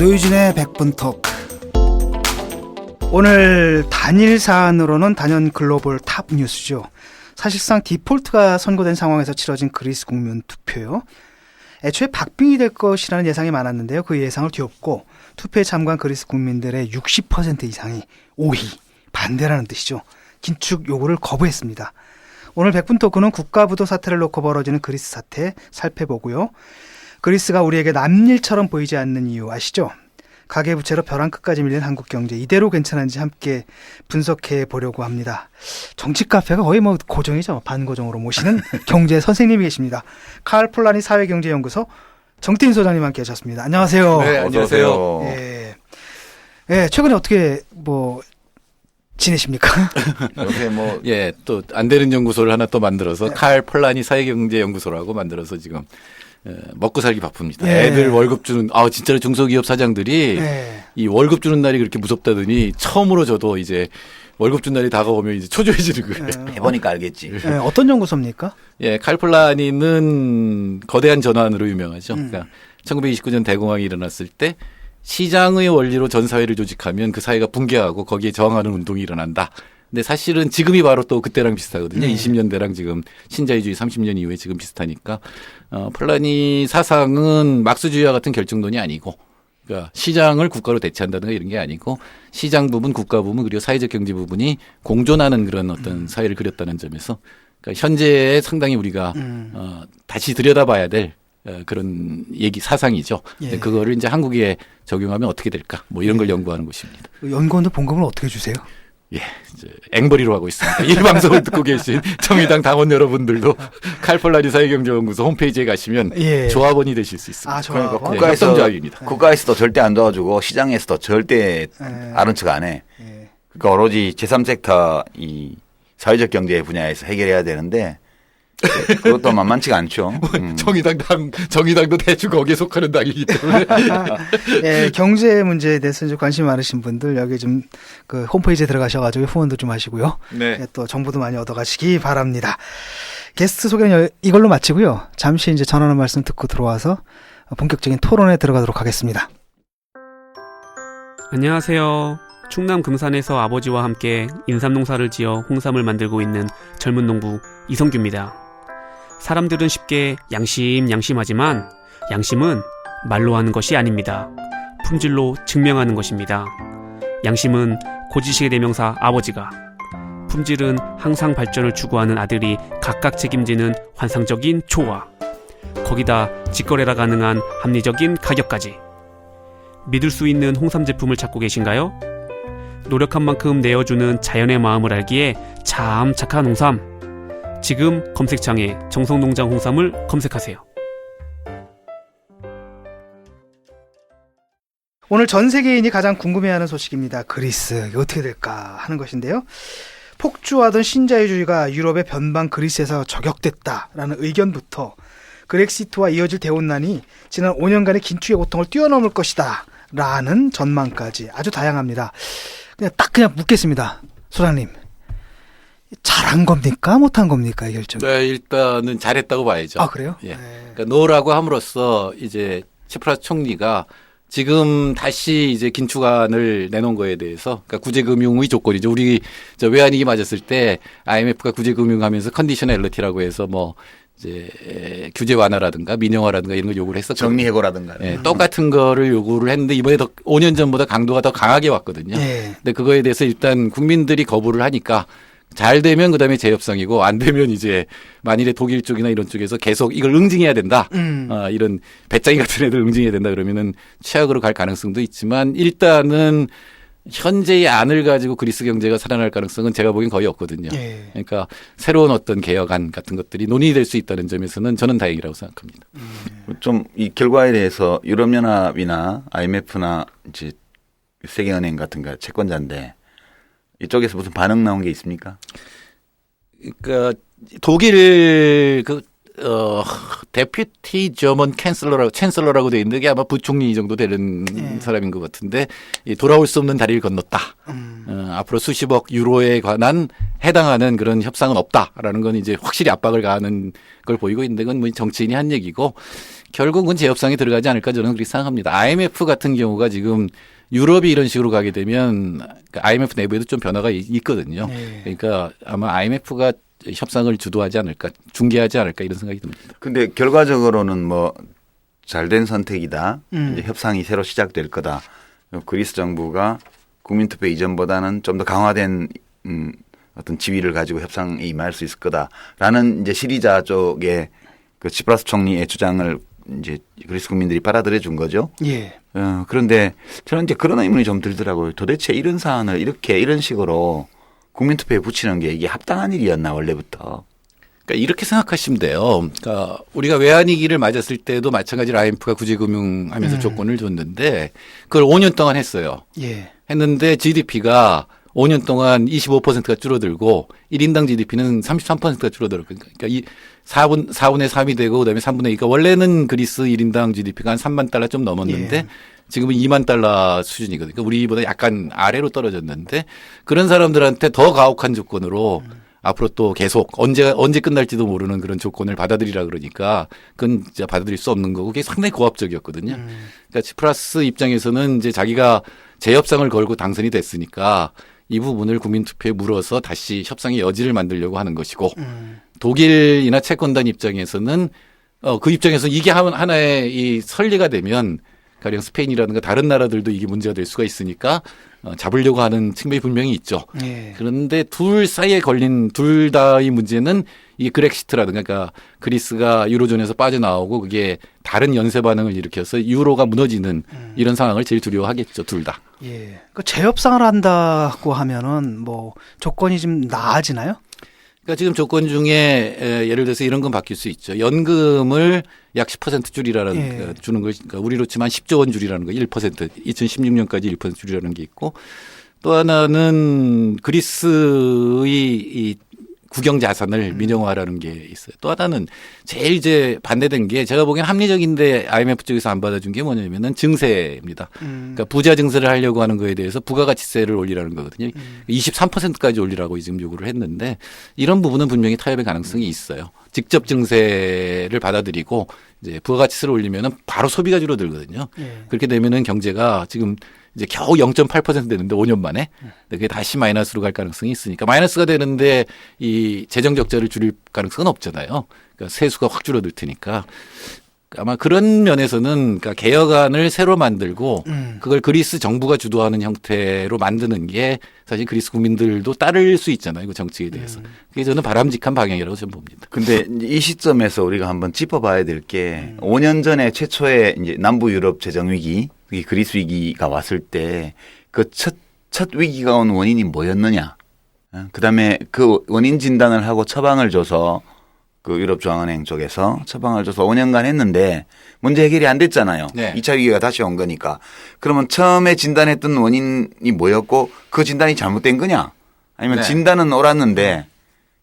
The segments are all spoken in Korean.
노유진의 100분 토크. 오늘 단일 사안으로는 단연 글로벌 탑 뉴스죠. 사실상 디폴트가 선고된 상황에서 치러진 그리스 국민 투표요. 애초에 박빙이 될 것이라는 예상이 많았는데요. 그 예상을 뒤엎고 투표에 참가한 그리스 국민들의 60% 이상이 오히, 반대라는 뜻이죠. 긴축 요구를 거부했습니다. 오늘 100분 토크는 국가부도 사태를 놓고 벌어지는 그리스 사태 살펴보고요. 그리스가 우리에게 남일처럼 보이지 않는 이유 아시죠? 가계부채로 벼랑 끝까지 밀린 한국 경제 이대로 괜찮은지 함께 분석해 보려고 합니다. 정치 카페가 거의 뭐 고정이죠. 반고정으로 모시는 경제 선생님이 계십니다. 칼 폴라니 사회경제연구소 정태인 소장님 함께 하셨습니다. 안녕하세요. 네, 안녕하세요. 예, 예, 최근에 어떻게 지내십니까? 요새 예, 또 안 되는 연구소를 하나 또 만들어서 네. 칼 폴라니 사회경제연구소라고 만들어서 지금 먹고 살기 바쁩니다. 예. 애들 월급 주는 진짜로 중소기업 사장들이 예. 이 월급 주는 날이 그렇게 무섭다더니 처음으로 저도 이제 월급 준 날이 다가오면 이제 초조해지는 거예요. 예. 해보니까 알겠지. 예, 어떤 연구소입니까? 예, 칼 폴라니는 거대한 전환으로 유명하죠. 그러니까 1929년 대공황이 일어났을 때 시장의 원리로 전 사회를 조직하면 그 사회가 붕괴하고 거기에 저항하는 운동이 일어난다. 근데 사실은 지금이 바로 또 그때랑 비슷하거든요. 20년대랑 지금 신자유주의 30년 이후에 지금 비슷하니까 폴라니 사상은 막스주의와 같은 결정론이 아니고 그러니까 시장을 국가로 대체한다든가 이런 게 아니고 시장 부분, 국가 부분 그리고 사회적 경제 부분이 공존하는 그런 어떤 사회를 그렸다는 점에서 그러니까 현재에 상당히 우리가 다시 들여다봐야 될 그런 사상이죠. 예. 그거를 이제 한국에 적용하면 어떻게 될까? 뭐 이런 걸 연구하는 곳입니다. 연구원들 봉급을 어떻게 주세요? 예, 이제 앵벌이로 하고 있습니다. 이 방송을 듣고 계신 정의당 당원 여러분들도 칼폴라니 사회경제연구소 홈페이지에 가시면 예. 조합원이 되실 수 있습니다. 아, 조합원? 그러니까 협동조합입니다. 국가에서도 절대 안 도와주고 시장에서도 절대 아는 척 안 해. 예. 그러니까 오로지 제3섹터 이 사회적 경제 분야에서 해결해야 되는데 그것도 만만치가 않죠. 정의당도 대충 거기에 속하는 당이기 때문에. 예, 경제 문제에 대해서 이제 관심 많으신 분들 여기 좀 그 홈페이지에 들어가셔가지고 후원도 좀 하시고요. 네. 예, 또 정보도 많이 얻어가시기 바랍니다. 게스트 소개는 이걸로 마치고요. 잠시 이제 전하는 말씀 듣고 들어와서 본격적인 토론에 들어가도록 하겠습니다. 안녕하세요. 충남 금산에서 아버지와 함께 인삼농사를 지어 홍삼을 만들고 있는 젊은 농부 이성규입니다. 사람들은 쉽게 양심하지만 양심은 말로 하는 것이 아닙니다. 품질로 증명하는 것입니다. 양심은 고지식의 대명사 아버지가, 품질은 항상 발전을 추구하는 아들이 각각 책임지는 환상적인 조화, 거기다 직거래라 가능한 합리적인 가격까지. 믿을 수 있는 홍삼 제품을 찾고 계신가요? 노력한 만큼 내어주는 자연의 마음을 알기에 참 착한 홍삼. 지금 검색창에 정성농장 홍삼을 검색하세요. 오늘 전 세계인이 가장 궁금해하는 소식입니다. 그리스 이게 어떻게 될까 하는 것인데요. 폭주하던 신자유주의가 유럽의 변방 그리스에서 저격됐다라는 의견부터 그렉시트와 이어질 대혼란이 지난 5년간의 긴축의 고통을 뛰어넘을 것이다 라는 전망까지 아주 다양합니다. 그냥 묻겠습니다. 소장님. 잘한 겁니까? 못한 겁니까? 이 결정. 네, 일단은 잘했다고 봐야죠. 아, 그래요? 예. 네. 그러니까 노라고 함으로써 이제 치프라스 총리가 지금 다시 이제 긴축안을 내놓은 거에 대해서 그러니까 구제금융의 조건이죠. 우리 외환위기 맞았을 때 IMF가 구제금융하면서 컨디셔널리티라고 해서 뭐 이제 규제 완화라든가 민영화라든가 이런 걸 요구를 했었거든요. 정리해고라든가. 예, 똑같은 거를 요구를 했는데 이번에 5년 전보다 강도가 더 강하게 왔거든요. 예. 근데 그거에 대해서 일단 국민들이 거부를 하니까 잘 되면 그다음에 재협상이고 안 되면 이제 만일에 독일 쪽이나 이런 쪽에서 계속 이걸 응징해야 된다. 이런 배짱이 같은 애들 응징해야 된다 그러면은 최악으로 갈 가능성도 있지만 일단은 현재의 안을 가지고 그리스 경제가 살아날 가능성은 제가 보기엔 거의 없거든요. 예. 그러니까 새로운 어떤 개혁안 같은 것들이 논의될 수 있다는 점에서는 저는 다행이라고 생각합니다. 좀 이 결과에 대해서 유럽연합이나 IMF나 이제 세계은행 같은 거 채권자인데 이쪽에서 무슨 반응 나온 게 있습니까? 그러니까 독일 데퓨티 저먼 챈슬러라고 돼 있는데 이게 아마 부총리 정도 되는 사람인 것 같은데 돌아올 수 없는 다리를 건넜다. 앞으로 수십억 유로에 관한 해당하는 그런 협상은 없다라는 건 이제 확실히 압박을 가하는 걸 보이고 있는데 그건 뭐 정치인이 한 얘기고 결국은 재협상에 들어가지 않을까 저는 그렇게 생각합니다. IMF 같은 경우가 지금 유럽이 이런 식으로 가게 되면 IMF 내부에도 좀 변화가 있거든요. 네. 그러니까 아마 IMF가 협상을 주도하지 않을까, 중개하지 않을까 이런 생각이 듭니다. 근데 결과적으로는 뭐 잘된 선택이다. 이제 협상이 새로 시작될 거다. 그리스 정부가 국민투표 이전보다는 좀 더 강화된 어떤 지위를 가지고 협상에 임할 수 있을 거다라는 이제 시리자 쪽의 그 치프라스 총리의 주장을 이제 그리스 국민들이 받아들여 준 거죠. 예. 그런데 저는 이제 그런 의문이 좀 들더라고요. 도대체 이런 사안을 이런 식으로 국민투표에 붙이는 게 이게 합당한 일이었나 원래부터. 그러니까 이렇게 생각하시면 돼요. 그러니까 우리가 외환위기를 맞았을 때도 마찬가지로 IMF가 구제금융하면서 조건을 줬는데 그걸 5년 동안 했어요. 예. 했는데 GDP가 5년 동안 25%가 줄어들고 1인당 GDP는 33%가 줄어들었거든요. 그러니까 이 4분의 3이 되고 그다음에 3분의 2가 원래는 그리스 1인당 GDP가 한 3만 달러 좀 넘었는데 예. 지금은 2만 달러 수준이거든요. 그러니까 우리보다 약간 아래로 떨어졌는데 그런 사람들한테 더 가혹한 조건으로 앞으로 또 계속 언제 끝날지도 모르는 그런 조건을 받아들이라 그러니까 그건 진짜 받아들일 수 없는 거고 그게 상당히 고압적이었거든요. 그러니까 치프라스 입장에서는 이제 자기가 재협상을 걸고 당선이 됐으니까 이 부분을 국민투표에 물어서 다시 협상의 여지를 만들려고 하는 것이고 독일이나 채권단 입장에서는 그 입장에서 이게 하나의 이 선리가 되면 가령 스페인이라든가 다른 나라들도 이게 문제가 될 수가 있으니까 잡으려고 하는 측면이 분명히 있죠. 예. 그런데 둘 사이에 걸린 둘 다의 문제는 이 그렉시트라든가 그러니까 그리스가 유로존에서 빠져나오고 그게 다른 연쇄 반응을 일으켜서 유로가 무너지는 이런 상황을 제일 두려워하겠죠. 둘 다. 예. 그 재협상을 한다고 하면은 뭐 조건이 좀 나아지나요? 그러니까 지금 조건 중에 예를 들어서 이런 건 바뀔 수 있죠. 연금을 약 10% 줄이라는 예. 주는 거, 그러니까 우리로 치면 10조 원 줄이라는 거, 1% 2016년까지 1% 줄이라는 게 있고 또 하나는 그리스의 이 국영 자산을 민영화라는 게 있어요. 또 하나는 제일 이제 반대된 게 제가 보기엔 합리적인데 IMF 쪽에서 안 받아준 게 뭐냐면은 증세입니다. 그러니까 부자 증세를 하려고 하는 거에 대해서 부가가치세를 올리라는 거거든요. 23%까지 올리라고 지금 요구를 했는데 이런 부분은 분명히 타협의 가능성이 있어요. 직접 증세를 받아들이고 이제 부가가치세를 올리면은 바로 소비가 줄어들거든요. 예. 그렇게 되면은 경제가 지금 이제 겨우 0.8% 되는데 5년 만에 그게 다시 마이너스로 갈 가능성이 있으니까 마이너스가 되는데 이 재정 적자를 줄일 가능성은 없잖아요. 그러니까 세수가 확 줄어들 테니까 아마 그런 면에서는 그러니까 개혁안을 새로 만들고 그걸 그리스 정부가 주도하는 형태로 만드는 게 사실 그리스 국민들도 따를 수 있잖아요. 그 정책에 대해서. 그게 저는 바람직한 방향이라고 저는 봅니다. 근데 이 시점에서 우리가 한번 짚어봐야 될 게 5년 전에 최초의 이제 남부 유럽 재정 위기, 이 그리스 위기가 왔을 때 그 첫 위기가 온 원인이 뭐였느냐? 그다음에 그 원인 진단을 하고 처방을 줘서 그 유럽중앙은행 쪽에서 처방을 줘서 5년간 했는데 문제 해결이 안 됐잖아요. 네. 2차 위기가 다시 온 거니까. 그러면 처음에 진단했던 원인이 뭐였고 그 진단이 잘못된 거냐? 아니면 네. 진단은 옳았는데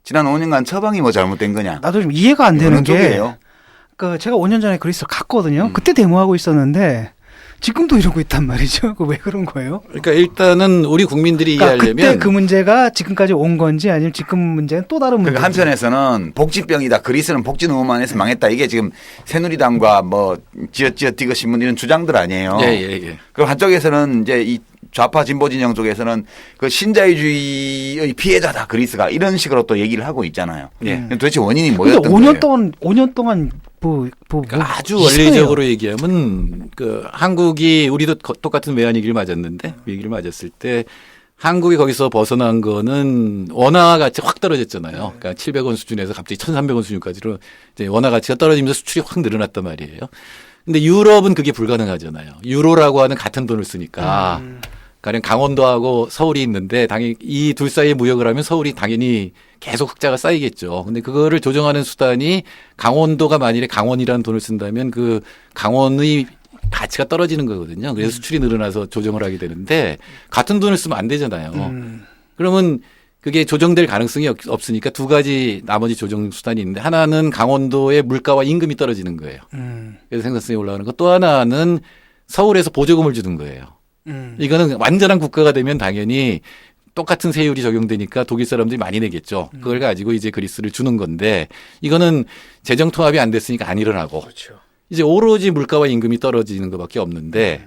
지난 5년간 처방이 뭐 잘못된 거냐? 나도 좀 이해가 안 되는 어느 게 쪽이에요? 그 제가 5년 전에 그리스 갔거든요. 그때 데모하고 있었는데 지금도 이러고 있단 말이죠. 그 왜 그런 거예요? 그러니까 일단은 우리 국민들이 그러니까 이해하려면 그때 그 문제가 지금까지 온 건지 아니면 지금 문제는 또 다른 문제인지. 그러니까 한편에서는 복지병이다. 그리스는 복지 너무 많이 해서 망했다. 이게 지금 새누리당과 뭐 찌어띠거 신문 이런 주장들 아니에요. 예. 그럼 한쪽에서는 이제 이 좌파 진보 진영 쪽에서는 그 신자유주의의 피해자다. 그리스가 이런 식으로 또 얘기를 하고 있잖아요. 예. 도대체 원인이 근데 뭐였던 5년 거예요? 5년 동안 그러니까 아주 이상해요. 원리적으로 얘기하면 그 한국이 우리도 똑같은 외환위기를 맞았는데 위기를 맞았을 때 한국이 거기서 벗어난 거는 원화 가치 확 떨어졌잖아요. 그러니까 700원 수준에서 갑자기 1,300원 수준까지로 이제 원화 가치가 떨어지면서 수출이 확 늘어났단 말이에요. 근데 유럽은 그게 불가능하잖아요. 유로라고 하는 같은 돈을 쓰니까. 가령 강원도하고 서울이 있는데 당연히 이 둘 사이에 무역을 하면 서울이 당연히 계속 흑자가 쌓이겠죠. 근데 그거를 조정하는 수단이 강원도가 만일에 강원이라는 돈을 쓴다면 그 강원의 가치가 떨어지는 거거든요. 그래서 수출이 늘어나서 조정을 하게 되는데 같은 돈을 쓰면 안 되잖아요. 그러면 그게 조정될 가능성이 없으니까 두 가지 나머지 조정 수단이 있는데 하나는 강원도의 물가와 임금이 떨어지는 거예요. 그래서 생산성이 올라가는 거. 또 하나는 서울에서 보조금을 주는 거예요. 이거는 완전한 국가가 되면 당연히 똑같은 세율이 적용되니까 독일 사람들이 많이 내겠죠. 그걸 가지고 이제 그리스를 주는 건데 이거는 재정 통합이 안 됐으니까 안 일어나고 그렇죠. 이제 오로지 물가와 임금이 떨어지는 것밖에 없는데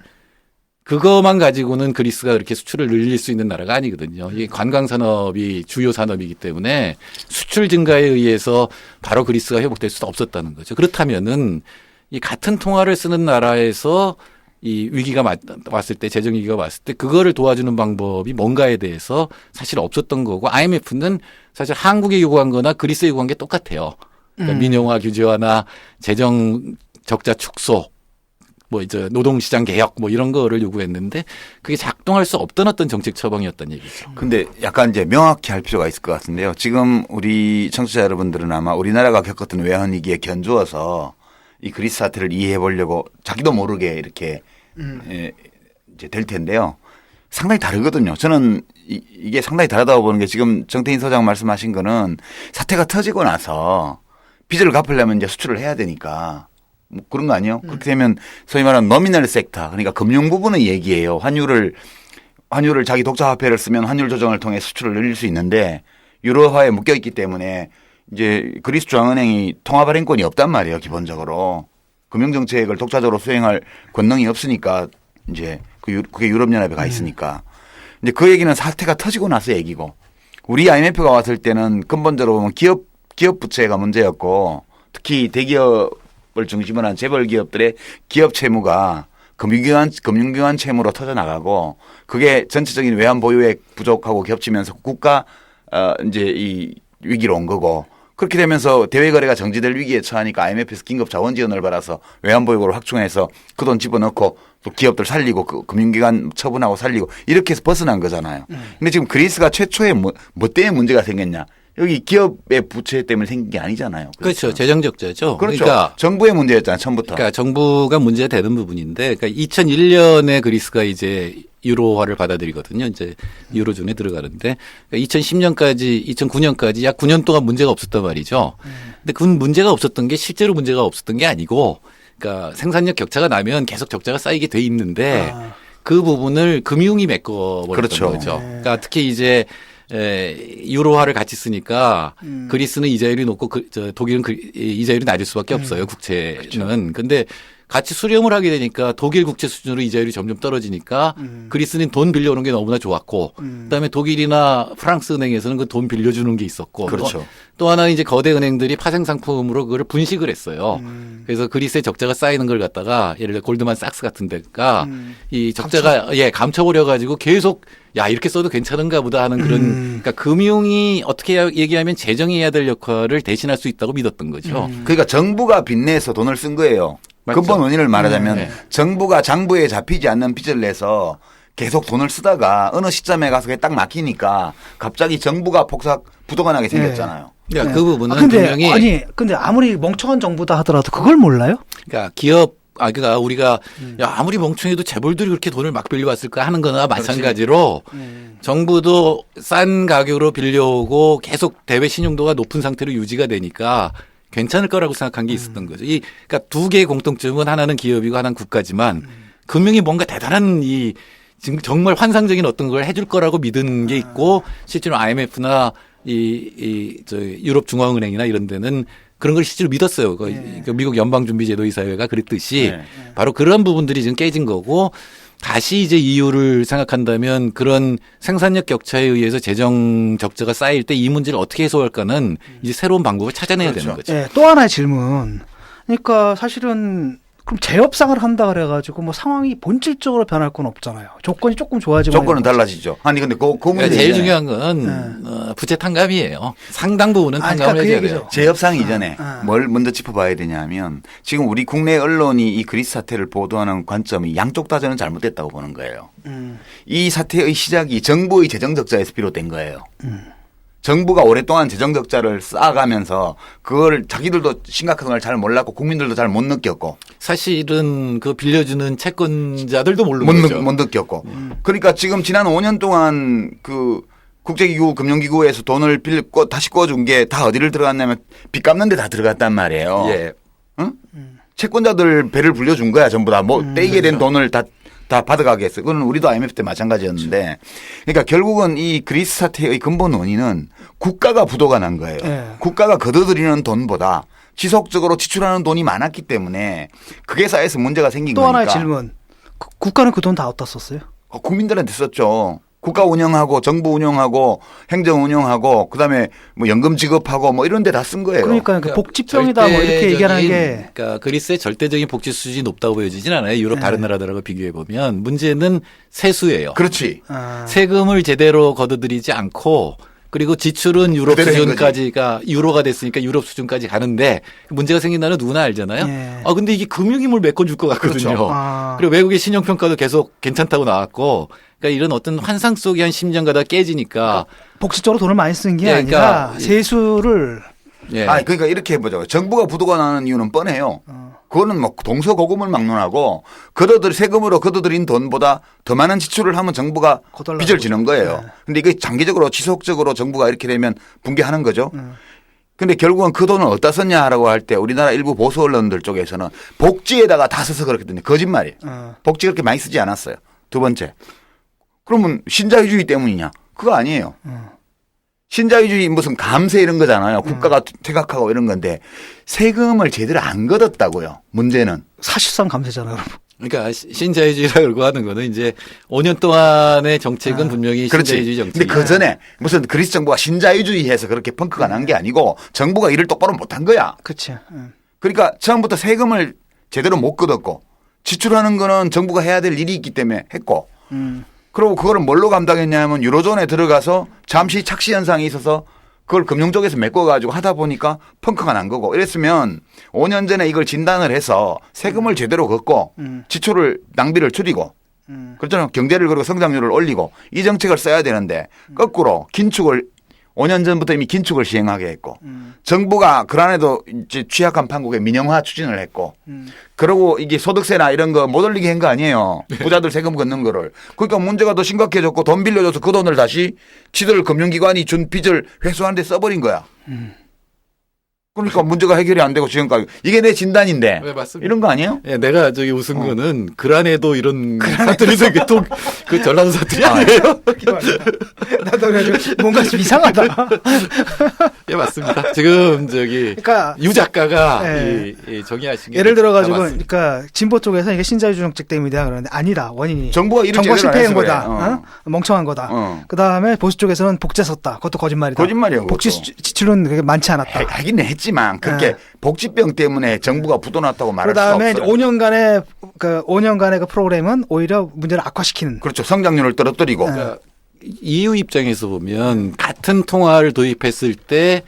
그것만 가지고는 그리스가 그렇게 수출을 늘릴 수 있는 나라가 아니거든요. 이 관광 산업이 주요 산업이기 때문에 수출 증가에 의해서 바로 그리스가 회복될 수도 없었다는 거죠. 그렇다면은 이 같은 통화를 쓰는 나라에서 이 위기가 왔을 때, 재정 위기가 왔을 때 그거를 도와주는 방법이 뭔가에 대해서 사실 없었던 거고, IMF는 사실 한국에 요구한 거나 그리스에 요구한 게 똑같아요. 그러니까 민영화 규제 완화, 재정 적자 축소, 뭐 이제 노동시장 개혁 뭐 이런 거를 요구했는데 그게 작동할 수 없던 어떤 정책 처방이었던 얘기죠. 근데 약간 이제 명확히 할 필요가 있을 것 같은데요. 지금 우리 청취자 여러분들은 아마 우리나라가 겪었던 외환 위기에 견주어서 이 그리스 사태를 이해해 보려고 자기도 모르게 이렇게 이제 될 텐데요. 상당히 다르거든요. 저는 이게 상당히 다르다고 보는 게 지금 정태인 소장 말씀하신 거는 사태가 터지고 나서 빚을 갚으려면 이제 수출을 해야 되니까 뭐 그런 거 아니에요? 그렇게 되면 소위 말하는 노미널 섹터, 그러니까 금융 부분의 얘기예요. 환율을 자기 독자 화폐를 쓰면 환율 조정을 통해 수출을 늘릴 수 있는데 유로화에 묶여 있기 때문에 이제 그리스 중앙은행이 통화 발행권이 없단 말이에요. 기본적으로 금융 정책을 독자적으로 수행할 권능이 없으니까 이제 그게 유럽연합에 가 있으니까 이제 그 얘기는 사태가 터지고 나서 얘기고, 우리 IMF가 왔을 때는 근본적으로 보면 기업 부채가 문제였고, 특히 대기업을 중심으로 한 재벌 기업들의 기업 채무가 금융기관 채무로 터져 나가고, 그게 전체적인 외환 보유액 부족하고 겹치면서 국가 이제 이 위기로 온 거고, 그렇게 되면서 대외 거래가 정지될 위기에 처하니까 IMF에서 긴급 자원 지원을 받아서 외환 보유고를 확충해서 그 돈 집어넣고 또 기업들 살리고 그 금융기관 처분하고 살리고 이렇게 해서 벗어난 거잖아요. 근데 지금 그리스가 최초에 뭐 때문에 문제가 생겼냐? 여기 기업의 부채 때문에 생긴 게 아니잖아요. 그렇죠. 재정 적자죠. 그렇죠. 그러니까 정부의 문제였잖아요. 처음부터. 그러니까 정부가 문제가 되는 부분인데, 그러니까 2001년에 그리스가 이제 유로화를 받아들이거든요. 이제 유로존에 들어가는데, 그러니까 2010년까지, 2009년까지 약 9년 동안 문제가 없었단 말이죠. 근데 그 문제가 없었던 게 실제로 문제가 없었던 게 아니고, 그러니까 생산력 격차가 나면 계속 적자가 쌓이게 돼 있는데 그 부분을 금융이 메꿔버렸던 그렇죠. 거죠. 그러니까 특히 이제 유로화를 같이 쓰니까 그리스는 이자율이 높고 독일은 이자율이 낮을 수밖에 없어요. 국채는. 그렇죠. 근데 같이 수렴을 하게 되니까 독일 국채 수준으로 이자율이 점점 떨어지니까 그리스는 돈 빌려오는 게 너무나 좋았고, 그다음에 독일이나 프랑스 은행에서는 그 돈 빌려주는 게 있었고, 그렇죠. 또 하나 이제 거대 은행들이 파생 상품으로 그걸 분식을 했어요. 그래서 그리스의 적자가 쌓이는 걸 갖다가 예를 들어 골드만삭스 같은 데가 이 적자가 감춰버려 가지고 계속 야 이렇게 써도 괜찮은가 보다 하는 그런, 그러니까 금융이 어떻게 얘기하면 재정이 해야 될 역할을 대신할 수 있다고 믿었던 거죠. 그러니까 정부가 빚내서 돈을 쓴 거예요. 맞죠. 근본 원인을 말하자면 네. 정부가 장부에 잡히지 않는 빚을 내서 계속 돈을 쓰다가 어느 시점에 가서 그게 딱 막히니까 갑자기 정부가 부도가 나게 생겼잖아요. 그러니까 그 부분은 근데 분명히 근데 아무리 멍청한 정부다 하더라도 그걸 몰라요? 그러니까 그러니까 우리가 야 아무리 멍청해도 재벌들이 그렇게 돈을 막 빌려왔을까 하는 거나 마찬가지로 정부도 싼 가격으로 빌려오고 계속 대외 신용도가 높은 상태로 유지가 되니까 괜찮을 거라고 생각한 게 있었던 거죠. 그러니까 두 개의 공통점은 하나는 기업이고 하나는 국가지만 금융이 뭔가 대단한 지금 정말 환상적인 어떤 걸 해줄 거라고 믿은 게 있고, 실제로 IMF나 유럽 중앙은행이나 이런 데는 그런 걸 실제로 믿었어요. 그러니까 미국 연방준비제도이사회가 그랬듯이 바로 그런 부분들이 지금 깨진 거고, 다시 이제 이유를 생각한다면 그런 생산력 격차에 의해서 재정 적자가 쌓일 때 이 문제를 어떻게 해소할까는 이제 새로운 방법을 찾아내야 되는 거죠. 네, 또 하나의 질문. 그러니까 사실은 그럼 재협상을 한다 그래가지고 뭐 상황이 본질적으로 변할 건 없잖아요. 조건이 조금 좋아지면 조건은 달라지죠. 아니 근데 그 문제 그러니까 제일 중요한 건 부채 탕감이에요. 상당 부분은 탕감을 해줘야 돼요. 재협상 이전에 뭘 먼저 짚어봐야 되냐면, 지금 우리 국내 언론이 이 그리스 사태를 보도하는 관점이 양쪽 다 저는 잘못됐다고 보는 거예요. 이 사태의 시작이 정부의 재정 적자에서 비롯된 거예요. 정부가 오랫동안 재정 적자를 쌓아가면서 그걸 자기들도 심각한 걸 잘 몰랐고 국민들도 잘 못 느꼈고, 사실은 그 빌려주는 채권자들도 모르는 거죠. 못 느꼈고. 그러니까 지금 지난 5년 동안 그 국제기구 금융기구에서 돈을 빌리고 다시 꿔준 게 다 어디를 들어갔냐면 빚 갚는 데 다 들어갔단 말이에요. 예. 응? 채권자들 배를 불려준 거야. 전부 다 뭐 떼이게 된 돈을 다 받아가게 했어요. 그건 우리도 IMF 때 마찬가지였는데. 그러니까 결국은 이 그리스 사태의 근본 원인은 국가가 부도가 난 거예요. 국가가 걷어들이는 돈보다 지속적으로 지출하는 돈이 많았기 때문에 그게 쌓여서 문제가 생긴 또 거니까. 하나의 질문. 국가는 그 돈 다 어디다 썼어요? 국민들한테 썼죠. 국가 운영하고 정부 운영하고 행정 운영하고 그다음에 뭐 연금 지급하고 뭐 이런 데 다 쓴 거예요. 그러니까 그 복지병이다 뭐 이렇게 얘기하는 게 그러니까 그리스의 절대적인 복지 수준이 높다고 보여지진 않아요. 유럽 다른 나라들하고 비교해 보면 문제는 세수예요. 그렇지. 세금을 제대로 걷어들이지 않고 그리고 지출은 유럽 그대로 한 수준까지가 유로가 됐으니까 유럽 수준까지 가는데 문제가 생긴다는 누구나 알잖아요. 예. 아 근데 이게 금융임을 메꿔줄 것 같거든요. 그렇죠. 그리고 외국의 신용평가도 계속 괜찮다고 나왔고 그러니까 이런 어떤 환상 속의 한 심정가다 깨지니까 복지 쪽으로 돈을 많이 쓴 게 예, 아니라 그러니까 세수를 예. 그러니까 이렇게 해보죠. 정부가 부도가 나는 이유는 뻔해요. 그거는 뭐 동서고금을 막론하고 세금으로 걷어들인 돈보다 더 많은 지출을 하면 정부가 거덜나는 빚을 지는 거예요. 네. 근데 이게 장기적으로 지속적으로 정부가 이렇게 되면 붕괴하는 거죠. 근데 결국은 그 돈을 어디다 썼냐라고 할 때 우리나라 일부 보수 언론들 쪽에서는 복지에다가 다 써서 그렇거든요. 거짓말이에요. 복지 그렇게 많이 쓰지 않았어요. 두 번째. 그러면 신자유주의 때문이냐? 그거 아니에요. 신자유주의 무슨 감세 이런 거잖아요. 국가가 퇴각하고 이런 건데 세금을 제대로 안 걷었다고요. 문제는. 사실상 감세잖아요. 그러니까 신자유주의라고 하는 거는 이제 5년 동안의 정책은 분명히 그렇지. 신자유주의 근데 정책이에요. 그 전에 무슨 그리스 정부가 신자유주의해서 그렇게 펑크가 난 게 아니고 정부가 일을 똑바로 못한 거야. 그렇지. 그러니까 처음부터 세금을 제대로 못 걷었고 지출하는 거는 정부가 해야 될 일이 있기 때문에 했고 그리고 그거를 뭘로 감당했냐면 유로존에 들어가서 잠시 착시 현상이 있어서 그걸 금융 쪽에서 메꿔가지고 하다 보니까 펑크가 난 거고 이랬으면 5년 전에 이걸 진단을 해서 세금을 제대로 걷고 지출을 낭비를 줄이고 그렇잖아요. 경제를 그리고 성장률을 올리고 이 정책을 써야 되는데 거꾸로 긴축을 5년 전부터 이미 긴축을 시행하게 했고 정부가 그 안에도 이제 취약한 판국에 민영화 추진을 했고 그러고 이게 소득세나 이런 거 못 올리게 한 거 아니에요. 부자들 세금 걷는 거를. 그러니까 문제가 더 심각해졌고 돈 빌려줘서 그 돈을 다시 지들 금융기관이 준 빚을 회수하는 데 써버린 거야. 그러니까 문제가 해결이 안 되고 지금까지 이게 내 진단인데 네, 맞습니다. 이런 거 아니에요? 예, 내가 저기 웃은 거는 그 안에도 이런 사투리 생겼고 그 전라도 사투리 아니에요? 나도 그래가지고 뭔가 좀 이상하다. 예, 맞습니다. 지금 저기 그러니까 유 작가가 예. 이 정의하신 게 예를 들어가지고 다 맞습니다. 그러니까 진보 쪽에서 이게 신자유주의 정책 때문이다 그러는데 아니다. 원인이 정부가 일을 정부가 제대로 안 실패한 해서 거다. 그래. 어? 멍청한 거다. 어. 그다음에 보수 쪽에서는 복제 썼다. 그것도 거짓말이다. 거짓말이에요, 복지 그것도. 지출은 그렇게 많지 않았다. 하긴 했지만 그렇게 네. 복지병 때문에 정부가 부도났다고 말할 수가 그다음에 없어요. 5년간의 그 프로그램은 오히려 문제를 악화시키는. 그렇죠. 성장률을 떨어뜨리고. 그러니까 EU 입장에서 보면 같은 통화를 도입했을 때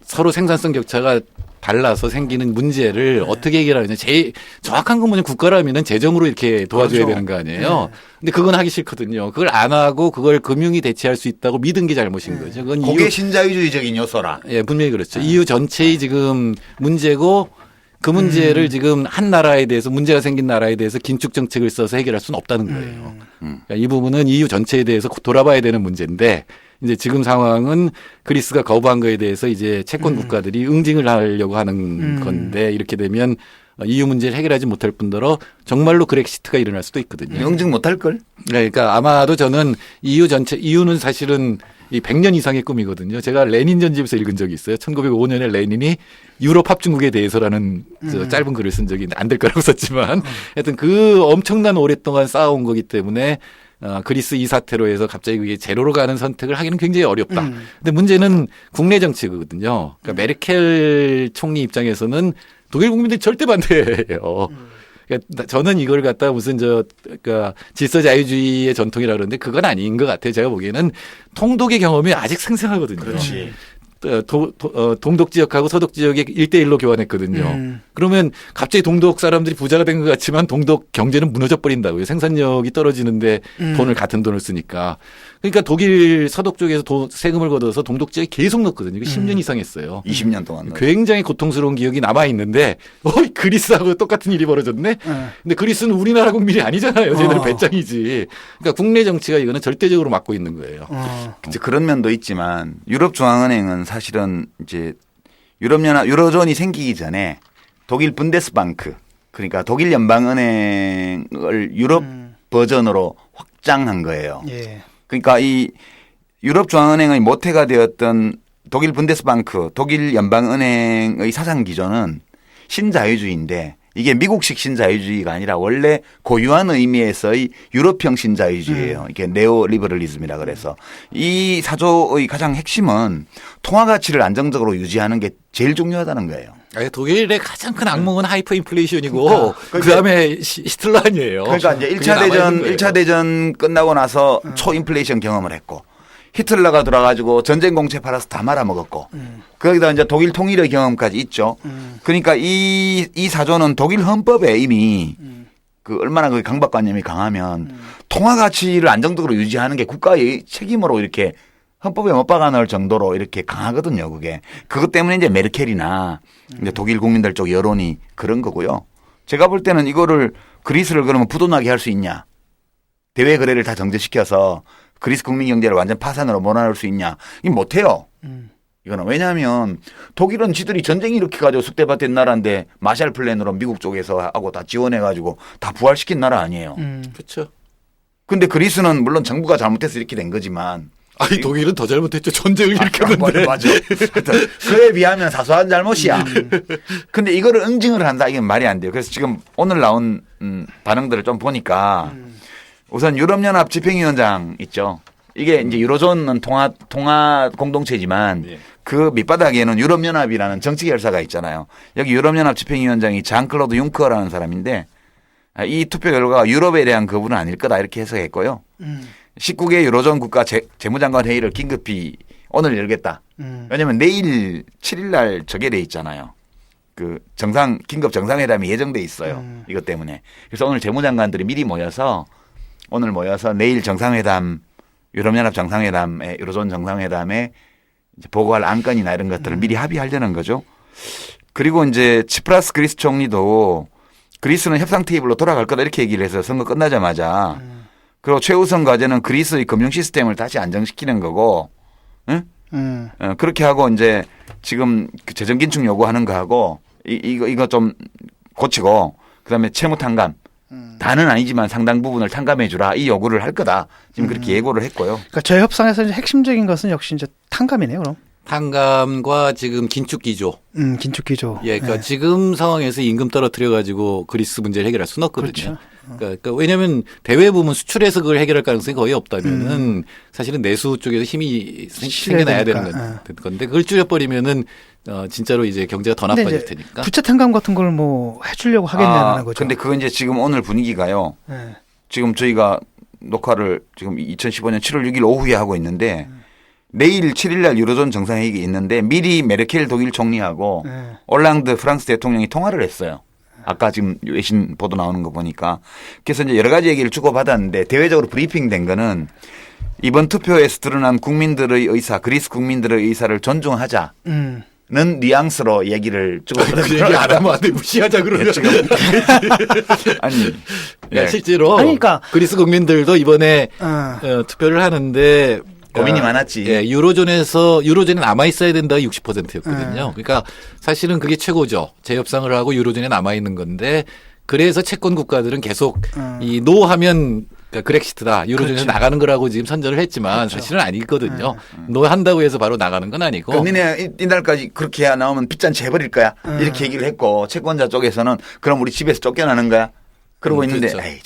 서로 생산성 격차가 달라서 생기는 문제를 어떻게 해결하느냐. 제일 정확한 건 뭐냐 국가라면은 재정으로 이렇게 도와줘야 그렇죠. 되는 거 아니에요. 근데 그건 하기 싫거든요. 그걸 안 하고 그걸 금융이 대체할 수 있다고 믿은 게 잘못인 거죠. 그건 그게 신자유주의적인 요소라. 예, 분명히 그렇죠. EU 전체의 지금 문제고 그 문제를 지금 한 나라에 대해서 문제가 생긴 나라에 대해서 긴축 정책을 써서 해결할 수는 없다는 거예요. 그러니까 이 부분은 EU 전체에 대해서 돌아봐야 되는 문제인데 이제 지금 상황은 그리스가 거부한 거에 대해서 이제 채권 국가들이 응징을 하려고 하는 건데 이렇게 되면 EU 문제를 해결하지 못할 뿐더러 정말로 그렉시트가 일어날 수도 있거든요. 영증 못할 걸? 그러니까 아마도 저는 EU 전체, EU는 사실은 이 100년 이상의 꿈이거든요. 제가 레닌 전집에서 읽은 적이 있어요. 1905년에 레닌이 유럽 합중국에 대해서라는 저 짧은 글을 쓴 적이 있는데 안 될 거라고 썼지만 하여튼 그 엄청난 오랫동안 쌓아온 거기 때문에 그리스 이 사태로 해서 갑자기 그게 제로로 가는 선택을 하기는 굉장히 어렵다. 근데 문제는 국내 정치거든요. 그러니까 메르켈 총리 입장에서는 독일 국민들이 절대 반대해요. 그러니까 저는 이걸 갖다 무슨 그러니까 질서 자유주의의 전통이라 그러는데 그건 아닌 것 같아요. 제가 보기에는 통독의 경험이 아직 생생하거든요. 그렇지. 동독 지역하고 서독 지역에 1대1로 교환했거든요. 그러면 갑자기 동독 사람들이 부자가 된 것 같지만 동독 경제는 무너져 버린다고요. 생산력이 떨어지는데 같은 돈을 쓰니까. 그러니까 독일 서독 쪽에서 세금을 걷어서 동독 지역에 계속 넣었거든요. 10년 이상 했어요. 20년 동안. 굉장히 고통스러운 기억이 남아 있는데, 그리스하고 똑같은 일이 벌어졌네. 근데 그리스는 우리나라 국민이 아니잖아요. 쟤들 배짱이지. 그러니까 국내 정치가 이거는 절대적으로 막고 있는 거예요. 이제 그런 면도 있지만 유럽중앙은행은 사실은 이제 유로존이 생기기 전에 독일 분데스방크 그러니까 독일 연방은행을 유럽 버전으로 확장한 거예요. 예. 그러니까 이 유럽중앙은행의 모태가 되었던 독일 분데스방크, 독일 연방은행의 사상 기조는 신자유주의인데 이게 미국식 신자유주의가 아니라 원래 고유한 의미에서의 유럽형 신자유주의예요. 이게 네오리버럴리즘이라 그래서 이 사조의 가장 핵심은 통화 가치를 안정적으로 유지하는 게 제일 중요하다는 거예요. 아니, 독일의 가장 큰 악몽은 하이퍼 인플레이션이고 그다음에 히틀러 아니에요. 그러니까 이제 그게 남아있는 거예요. 1차 대전 끝나고 나서 초인플레이션 경험을 했고 히틀러가 들어가지고 전쟁 공채 팔아서 다 말아먹었고 거기다 이제 독일 통일의 경험까지 있죠. 그러니까 이 사조는 독일 헌법에 이미 그 얼마나 그 강박관념이 강하면 통화 가치를 안정적으로 유지하는 게 국가의 책임으로 이렇게 헌법에 못 박아 넣을 정도로 이렇게 강하거든요. 그게 그것 때문에 이제 메르켈이나 이제 독일 국민들 쪽 여론이 그런 거고요. 제가 볼 때는 이거를 그리스를 그러면 부도나게 할 수 있냐? 대외 거래를 다 정지시켜서 그리스 국민 경제를 완전 파산으로 몰아넣을 수 있냐? 이 못해요. 이거는 왜냐하면 독일은 지들이 전쟁 일으켜가지고 숙대밭된 나라인데 마샬 플랜으로 미국 쪽에서 하고 다 지원해가지고 다 부활시킨 나라 아니에요. 그렇죠. 근데 그리스는 물론 정부가 잘못해서 이렇게 된 거지만 아니 독일은 더 잘못했죠. 전쟁을 일으켰는데. 맞아. 하여튼 그에 비하면 사소한 잘못이야. 근데 이거를 응징을 한다 이게 말이 안 돼요. 그래서 지금 오늘 나온 반응들을 좀 보니까 우선 유럽연합 집행위원장 있죠. 이게 이제 유로존은 통화 공동체지만 예. 그 밑바닥에는 유럽연합이라는 정치 결사가 있잖아요. 여기 유럽연합 집행위원장이 장클로드 융커라는 사람인데 이 투표 결과가 유럽에 대한 거부는 아닐 거다 이렇게 해석했고요. 19개 유로존 국가 재무장관 회의를 긴급히 오늘 열겠다. 왜냐하면 내일 7일 날 저게 돼 있잖아요. 그 긴급 정상회담이 예정돼 있어요. 이것 때문에. 그래서 오늘 재무장관들이 미리 모여서 내일 정상회담 유럽연합 정상회담에 유로존 정상회담에 이제 보고할 안건이나 이런 것들을 미리 합의하려는 거죠. 그리고 이제 치프라스 그리스 총리도 그리스는 협상 테이블로 돌아갈 거다 이렇게 얘기를 해서 선거 끝나자마자 그리고 최우선 과제는 그리스의 금융 시스템을 다시 안정시키는 거고, 응? 그렇게 하고 이제 지금 그 재정 긴축 요구하는 거 하고 이거 좀 고치고 그다음에 채무 탕감. 다는 아니지만 상당 부분을 탕감해 주라 이 요구를 할 거다. 지금 그렇게 예고를 했고요. 그러니까 저희 협상에서 이제 핵심적인 것은 역시 이제 탕감이네요, 그럼. 탕감과 지금 긴축 기조. 긴축 기조. 예, 그러니까 네. 지금 상황에서 임금 떨어뜨려 가지고 그리스 문제를 해결할 수는 없거든요. 그렇죠. 그러니까 왜냐하면 대외 부문 수출해서 그걸 해결할 가능성이 거의 없다면은 사실은 내수 쪽에서 힘이 생겨나야 되는 건데 그걸 줄여버리면은 진짜로 이제 경제가 더 근데 나빠질 이제 테니까. 부채 탕감 같은 걸 뭐 해주려고 하겠냐는 거죠. 근데 그건 이제 지금 오늘 분위기가요. 네. 지금 저희가 녹화를 지금 2015년 7월 6일 오후에 하고 있는데 내일 7일 날 유로존 정상회의가 있는데 미리 메르켈 독일 총리하고 네. 올랑드 프랑스 대통령이 통화를 했어요. 아까 지금 외신 보도 나오는 거 보니까. 그래서 이제 여러 가지 얘기를 주고받았는데 대외적으로 브리핑 된 거는 이번 투표에서 드러난 국민들의 의사, 그리스 국민들의 의사를 존중하자는 뉘앙스로 얘기를 그 얘기 주고받았어요. 안 하면 안 돼. 무시하자 그러면. 지금 아니 네. 실제로 아니, 그러니까 그리스 국민들도 이번에 투표를 하는데 고민이 많았지. 예, 유로존에 남아 있어야 된다 60%였거든요. 그러니까 사실은 그게 최고죠. 재협상을 하고 유로존에 남아 있는 건데 그래서 채권 국가들은 계속 이 노하면 그러니까 그렉시트다. 유로존에서 그렇죠. 나가는 거라고 지금 선전을 했지만 사실은 아니거든요. 노 한다고 해서 바로 나가는 건 아니고. 그럼 니네 이날까지 그렇게 나오면 빚잔치 해버릴 거야. 이렇게 얘기를 했고 채권자 쪽에서는 그럼 우리 집에서 쫓겨나는 거야. 그러고 있는데 그렇죠. 에이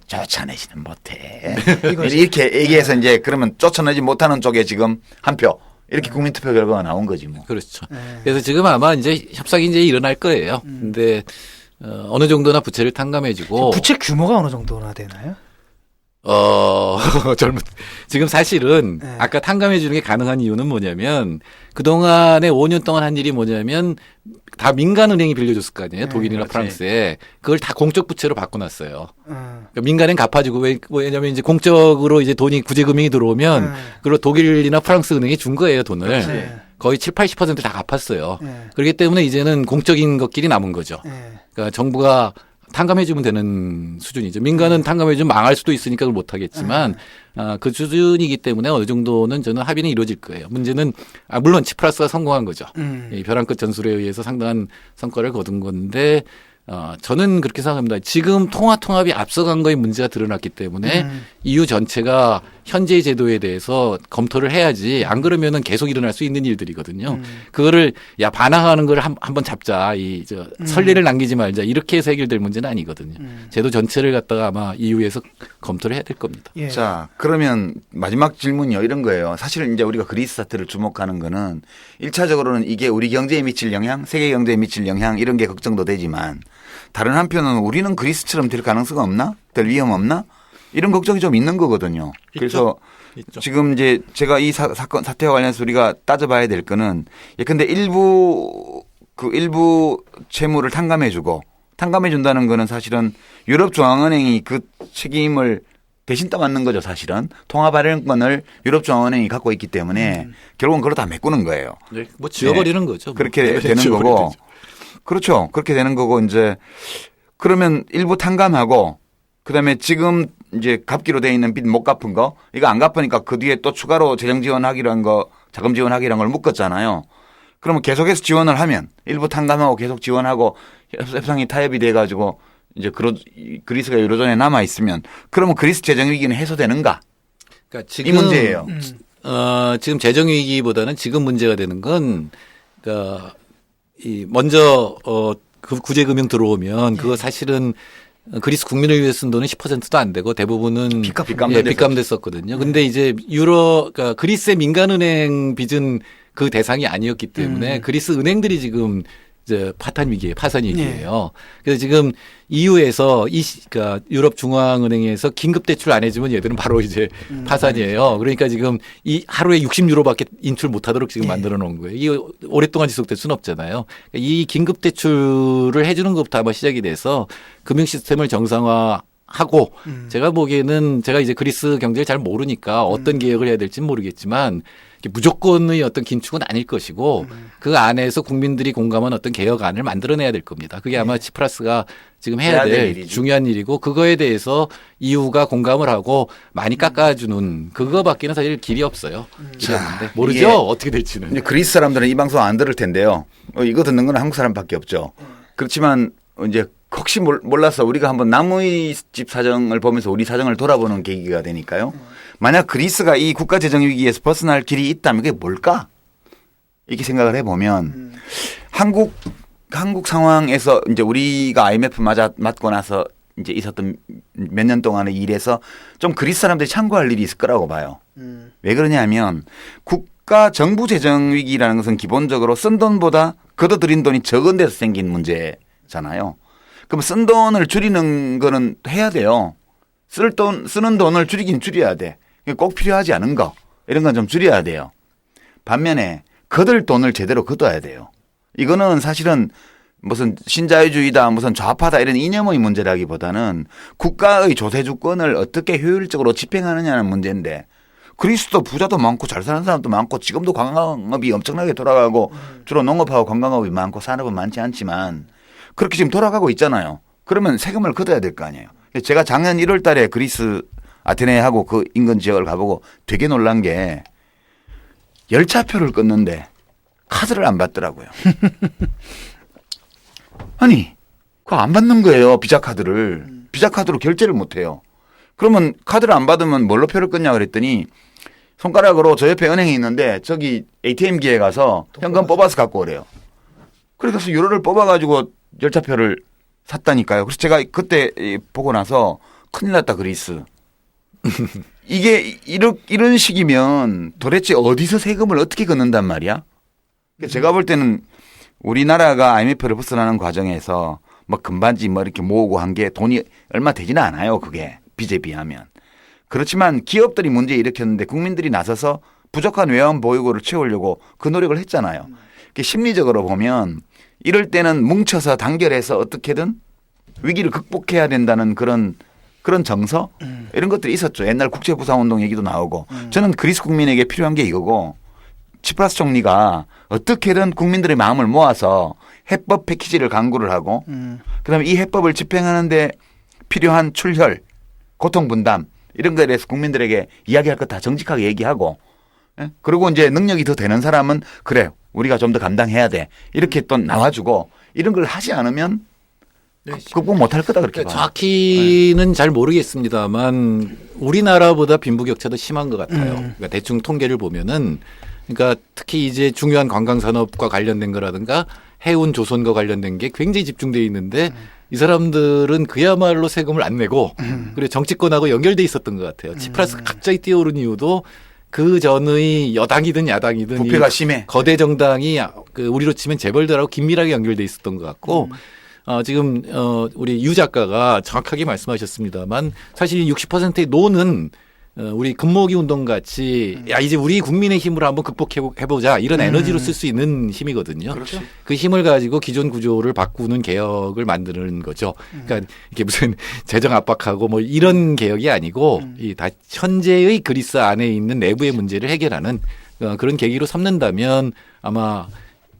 쫓아내지는 못해. 이렇게 얘기해서 이제 그러면 쫓아내지 못하는 쪽에 지금 한 표. 이렇게 국민투표 결과가 나온 거지 뭐. 그렇죠. 그래서 지금 아마 이제 협상이 이제 일어날 거예요. 근데 어느 정도나 부채를 탕감해주고 부채 규모가 어느 정도나 되나요? 지금 사실은 네. 아까 탕감해 주는 게 가능한 이유는 뭐냐면 그동안에 5년 동안 한 일이 뭐냐면 다 민간은행이 빌려줬을 거 아니에요. 독일이나 그렇지. 프랑스에. 그걸 다 공적 부채로 바꿔놨어요. 그러니까 민간은 갚아주고 왜냐면 이제 공적으로 이제 돈이 구제금융이 들어오면 그걸 독일이나 프랑스 은행이 준 거예요. 돈을. 그렇지. 거의 70~80% 다 갚았어요. 네. 그렇기 때문에 이제는 공적인 것끼리 남은 거죠. 네. 그러니까 정부가 탕감해주면 되는 수준이죠. 민간은 탕감해주면 망할 수도 있으니까 그걸 못하겠지만 그 수준이기 때문에 어느 정도는 저는 합의는 이루어질 거예요. 문제는 물론 치프라스가 성공한 거죠. 이 벼랑 끝 전술에 의해서 상당한 성과를 거둔 건데 저는 그렇게 생각합니다. 지금 통합이 앞서간 거에 문제가 드러났기 때문에 EU 전체가 현재의 제도에 대해서 검토를 해야지 안 그러면은 계속 일어날 수 있는 일들이거든요. 그거를 반항하는 걸 한번 잡자. 선례를 남기지 말자. 이렇게 해서 해결될 문제는 아니거든요. 제도 전체를 갖다가 아마 EU에서 검토를 해야 될 겁니다. 예. 자, 그러면 마지막 질문이요. 이런 거예요. 사실은 이제 우리가 그리스 사태를 주목하는 거는 1차적으로는 이게 우리 경제에 미칠 영향, 세계 경제에 미칠 영향 이런 게 걱정도 되지만 다른 한편은 우리는 그리스처럼 될 가능성 없나? 될 위험 없나? 이런 걱정이 좀 있는 거거든요. 그래서 있죠. 지금 이제 제가 이 사태와 관련해서 우리가 따져봐야 될 거는 예컨대 일부 채무를 탕감해 준다는 거는 사실은 유럽중앙은행이 그 책임을 대신 떠맡는 거죠. 사실은 통화발행권을 유럽중앙은행이 갖고 있기 때문에 결국은 그걸 다 메꾸는 거예요. 네, 뭐 지워버리는 거죠. 그렇게 뭐. 되는 거고. 그렇죠. 그렇게 되는 거고 이제 그러면 일부 탕감하고 그다음에 지금 이제 갚기로 돼 있는 빚 못 갚은 거 이거 안 갚으니까 그 뒤에 또 추가로 재정 지원하기로 한 거 자금 지원하기로 한 걸 묶었잖아요. 그러면 계속해서 지원을 하면 일부 탕감하고 계속 지원하고 협상이 타협이 돼 가지고 이제 그리스가 유로존에 남아 있으면 그러면 그리스 재정 위기는 해소되는가? 그러니까 이 문제예요. 지금 재정 위기보다는 지금 문제가 되는 건 그러니까 먼저 그 구제금융 들어오면 그거 사실은 그리스 국민을 위해 쓴 돈은 10%도 안 되고 대부분은 빚감 됐었거든요. 근데 이제 그러니까 그리스의 민간은행 빚은 그 대상이 아니었기 때문에 그리스 은행들이 지금 이제 파산 위기예요. 그래서 지금 EU에서 그러니까 유럽 중앙은행에서 긴급 대출 안 해주면 얘들은 바로 이제 파산이에요. 그러니까 지금 이 하루에 60유로밖에 인출 못하도록 지금 만들어 놓은 거예요. 이게 오랫동안 지속될 수는 없잖아요. 이 긴급 대출을 해주는 것부터 아마 시작이 돼서 금융 시스템을 정상화하고 제가 보기에는 제가 이제 그리스 경제를 잘 모르니까 어떤 개혁을 해야 될지는 모르겠지만 무조건의 어떤 긴축은 아닐 것이고 그 안에서 국민들이 공감한 어떤 개혁안을 만들어내야 될 겁니다. 그게 아마 치프라스가 지금 해야 될 중요한 일이고 그거에 대해서 EU가 공감을 하고 많이 깎아주는 그거밖에는 사실 길이 없어요. 자, 모르죠 어떻게 될지는. 이제 그리스 사람들은 이 방송 안 들을 텐데요. 이거 듣는 건 한국 사람밖에 없죠. 그렇지만 이제 혹시 몰라서 우리가 한번 남의 집 사정을 보면서 우리 사정을 돌아보는 계기가 되니까요. 만약 그리스가 이 국가 재정 위기에서 벗어날 길이 있다면 그게 뭘까? 이렇게 생각을 해보면 한국 상황에서 이제 우리가 IMF 맞고 나서 이제 있었던 몇 년 동안의 일에서 좀 그리스 사람들이 참고할 일이 있을 거라고 봐요. 왜 그러냐면 국가 정부 재정 위기라는 것은 기본적으로 쓴 돈보다 걷어들인 돈이 적은 데서 생긴 문제잖아요. 그럼 쓴 돈을 줄이는 거는 해야 돼요. 쓰는 돈을 줄이긴 줄여야 돼. 꼭 필요하지 않은 거 이런 건 좀 줄여야 돼요. 반면에 걷을 돈을 제대로 걷어야 돼요. 이거는 사실은 무슨 신자유주의다 무슨 좌파다 이런 이념의 문제라기보다는 국가의 조세주권을 어떻게 효율적으로 집행하느냐는 문제인데 그리스도 부자도 많고 잘 사는 사람도 많고 지금도 관광업이 엄청나게 돌아가고 주로 농업하고 관광업이 많고 산업은 많지 않지만 그렇게 지금 돌아가고 있잖아요. 그러면 세금을 걷어야 될 거 아니에요. 제가 작년 1월 달에 그리스 아테네하고 그 인근 지역을 가보고 되게 놀란 게 열차표를 끊는데 카드를 안 받더라고요. 아니, 그거 안 받는 거예요. 비자카드를. 비자카드로 결제를 못 해요. 그러면 카드를 안 받으면 뭘로 표를 끊냐 그랬더니 손가락으로 저 옆에 은행이 있는데 저기 ATM기에 가서 현금 뽑아서 갖고 오래요. 그래서 유로를 뽑아가지고 열차표를 샀다니까요. 그래서 제가 그때 보고 나서 큰일 났다 그리스. 이게 이런 식이면 도대체 어디서 세금을 어떻게 걷는단 말이야? 제가 볼 때는 우리나라가 IMF를 벗어나는 과정에서 뭐 금반지 뭐 이렇게 모으고 한 게 돈이 얼마 되지는 않아요. 그게 빚에 비하면. 그렇지만 기업들이 문제 일으켰는데 국민들이 나서서 부족한 외환 보유고를 채우려고 그 노력을 했잖아요. 심리적으로 보면 이럴 때는 뭉쳐서 단결해서 어떻게든 위기를 극복해야 된다는 그런 정서 이런 것들이 있었죠. 옛날 국제부상운동 얘기도 나오고 저는 그리스 국민에게 필요한 게 이거고 치프라스 총리가 어떻게든 국민들의 마음을 모아서 해법 패키지를 강구를 하고 그다음에 이 해법을 집행하는데 필요한 출혈, 고통 분담 이런 거에 대해서 국민들에게 이야기할 것 다 정직하게 얘기하고 그리고 이제 능력이 더 되는 사람은 그래 우리가 좀 더 감당해야 돼 이렇게 또 나와주고 이런 걸 하지 않으면 극복 못할 거다 그렇게 봐요. 정확히는 잘 모르겠습니다만 우리나라보다 빈부격차도 심한 것 같아요. 그러니까 대충 통계를 보면은 그러니까 특히 이제 중요한 관광산업과 관련된 거라든가 해운 조선과 관련된 게 굉장히 집중돼 있는데 이 사람들은 그야말로 세금을 안 내고 그리고 정치권하고 연결돼 있었던 것 같아요. 치프라스가 갑자기 뛰어오른 이유도 그 전의 여당이든 야당이든 부패가 이 심해. 거대 정당이 그 우리로 치면 재벌들하고 긴밀하게 연결돼 있었던 것 같고 지금 우리 유 작가가 정확하게 말씀하셨습니다만 사실 60%의 노는 우리 금모기 운동 같이 야 이제 우리 국민의 힘으로 한번 극복해보자 이런 에너지로 쓸 수 있는 힘이거든요. 그렇죠. 그 힘을 가지고 기존 구조를 바꾸는 개혁을 만드는 거죠. 그러니까 이게 무슨 재정 압박하고 뭐 이런 개혁이 아니고 이 다 현재의 그리스 안에 있는 내부의 문제를 해결하는 그런 계기로 삼는다면 아마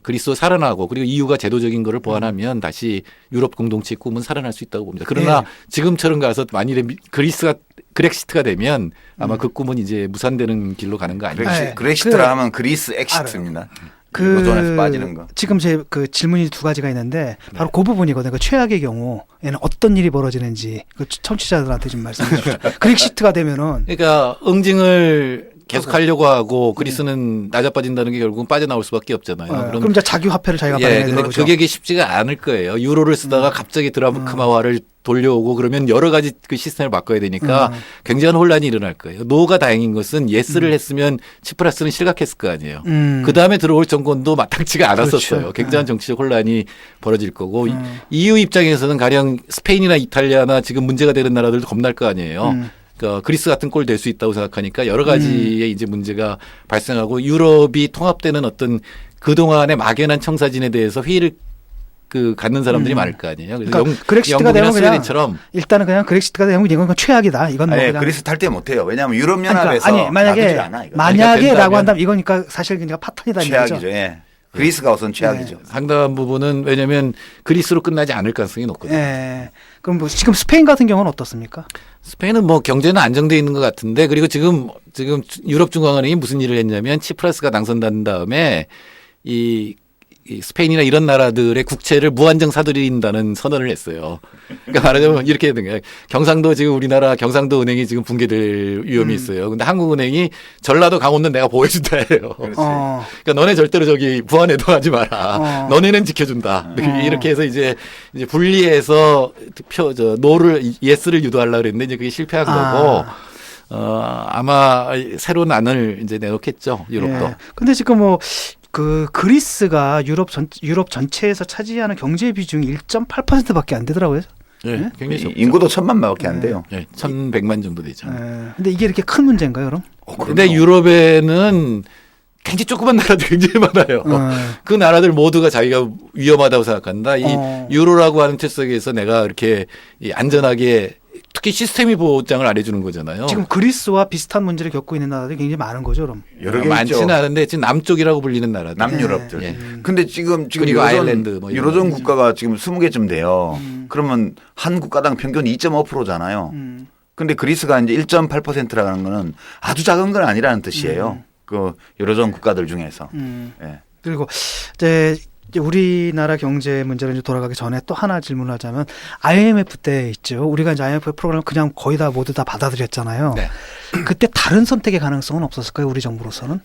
그리스도 살아나고 그리고 EU가 제도적인 거를 보완하면 다시 유럽 공동체 꿈은 살아날 수 있다고 봅니다. 그러나 지금처럼 가서 만일에 그리스가 그렉시트가 되면 아마 그 꿈은 이제 무산되는 길로 가는 거 아닌가. 네. 그렉시트라 하면 그리스 엑시트입니다. 노존에서 빠지는 거. 지금 제 그 질문이 두 가지가 있는데 바로 그 부분이거든요. 그 최악의 경우에는 어떤 일이 벌어지는지 그 청취자들한테 좀 말씀해 주십시오. 그렉시트가 되면은 그러니까 응징을 계속 하려고 하고 그리스는 낮아빠진다는 게 결국은 빠져나올 수밖에 없잖아요. 그럼 이제 자기 화폐를 자기가 예, 마련해야 근데 되는 거죠. 그게 쉽지가 않을 거예요. 유로를 쓰다가 갑자기 드라크마화를 돌려오고 그러면 여러 가지 그 시스템을 바꿔야 되니까 굉장한 혼란이 일어날 거예요. 노가 다행인 것은 예스를 했으면 치프라스는 실각했을 거 아니에요. 그 다음에 들어올 정권도 마땅치가 않았었어요. 그렇죠. 굉장한 정치적 혼란이 벌어질 거고 EU 입장에서는 가령 스페인이나 이탈리아나 지금 문제가 되는 나라들도 겁날 거 아니에요. 그러니까 그리스 같은 꼴 될 수 있다고 생각하니까 여러 가지의 이제 문제가 발생하고 유럽이 통합되는 어떤 그동안의 막연한 청사진에 대해서 회의를 갖는 사람들이 많을 거 아니에요. 그래서 그러니까 그렉시트가 영국이나 되면 그냥 스웨덴처럼 일단은 그냥 그렉시트가 되면 이건 최악이다. 이건 뭐 그냥 그리스 탈 때 못해요. 왜냐하면 유럽연합에서 아니 만약에 않아, 이거. 만약에라고 한다면 이거니까 사실 그러니까 파탄이다 최악이죠. 거죠. 예. 그리스가 우선 최악이죠. 상당한 부분은 왜냐하면 그리스로 끝나지 않을 가능성이 높거든요. 예. 그럼 뭐 지금 스페인 같은 경우는 어떻습니까? 스페인은 뭐 경제는 안정돼 있는 것 같은데 그리고 지금 유럽 중앙은행이 무슨 일을 했냐면 치프라스가 당선된 다음에 이 스페인이나 이런 나라들의 국채를 무한정 사들인다는 선언을 했어요. 그러니까 말하자면 이렇게 된 거예요. 경상도 지금 우리나라 경상도 은행이 지금 붕괴될 위험이 있어요. 근데 한국은행이 전라도 강원도는 내가 보호해준다 해요. 그러니까 너네 절대로 저기 부안 애동하지 마라. 너네는 지켜준다. 이렇게 해서 이제 분리해서 노를 예스를 유도하려고 그랬는데 이제 그게 실패한 거고. 아마 새로운 안을 이제 내놓겠죠. 유럽도. 예. 근데 지금 뭐 그 그리스가 유럽 전체에서 차지하는 경제 비중이 1.8%밖에 안 되더라고요. 네, 굉장히 적죠. 인구도 1,000만밖에 안 돼요. 네, 1,100만 정도 되죠. 근데 이게 이렇게 큰 문제인가요, 그럼? 근데 유럽에는 굉장히 조그만 나라들 굉장히 많아요. 그 나라들 모두가 자기가 위험하다고 생각한다. 이 유로라고 하는 틀 속에서 내가 이렇게 안전하게 특히 시스템이 보장을 안 해주는 거잖아요. 지금 그리스와 비슷한 문제를 겪고 있는 나라들이 굉장히 많은 거죠, 그럼? 여러 개 많지는 있죠. 않은데 지금 남쪽이라고 불리는 나라들. 남유럽들. 예. 근데 지금 그리고 아일랜드 뭐 이런 유로존 거. 국가가 지금 20개쯤 돼요. 그러면 한 국가당 평균 2.5%잖아요. 근데 그리스가 이제 1.8%라는 거는 아주 작은 건 아니라는 뜻이에요. 그 유로존 국가들 중에서. 예. 그리고 이제 우리나라 경제 문제로 이제 돌아가기 전에 또 하나 질문을 하자면 IMF 때 있죠. 우리가 이제 IMF 프로그램을 그냥 거의 다 모두 다 받아들였잖아요. 네. 그때 다른 선택의 가능성은 없었을까요? 우리 정부로서는?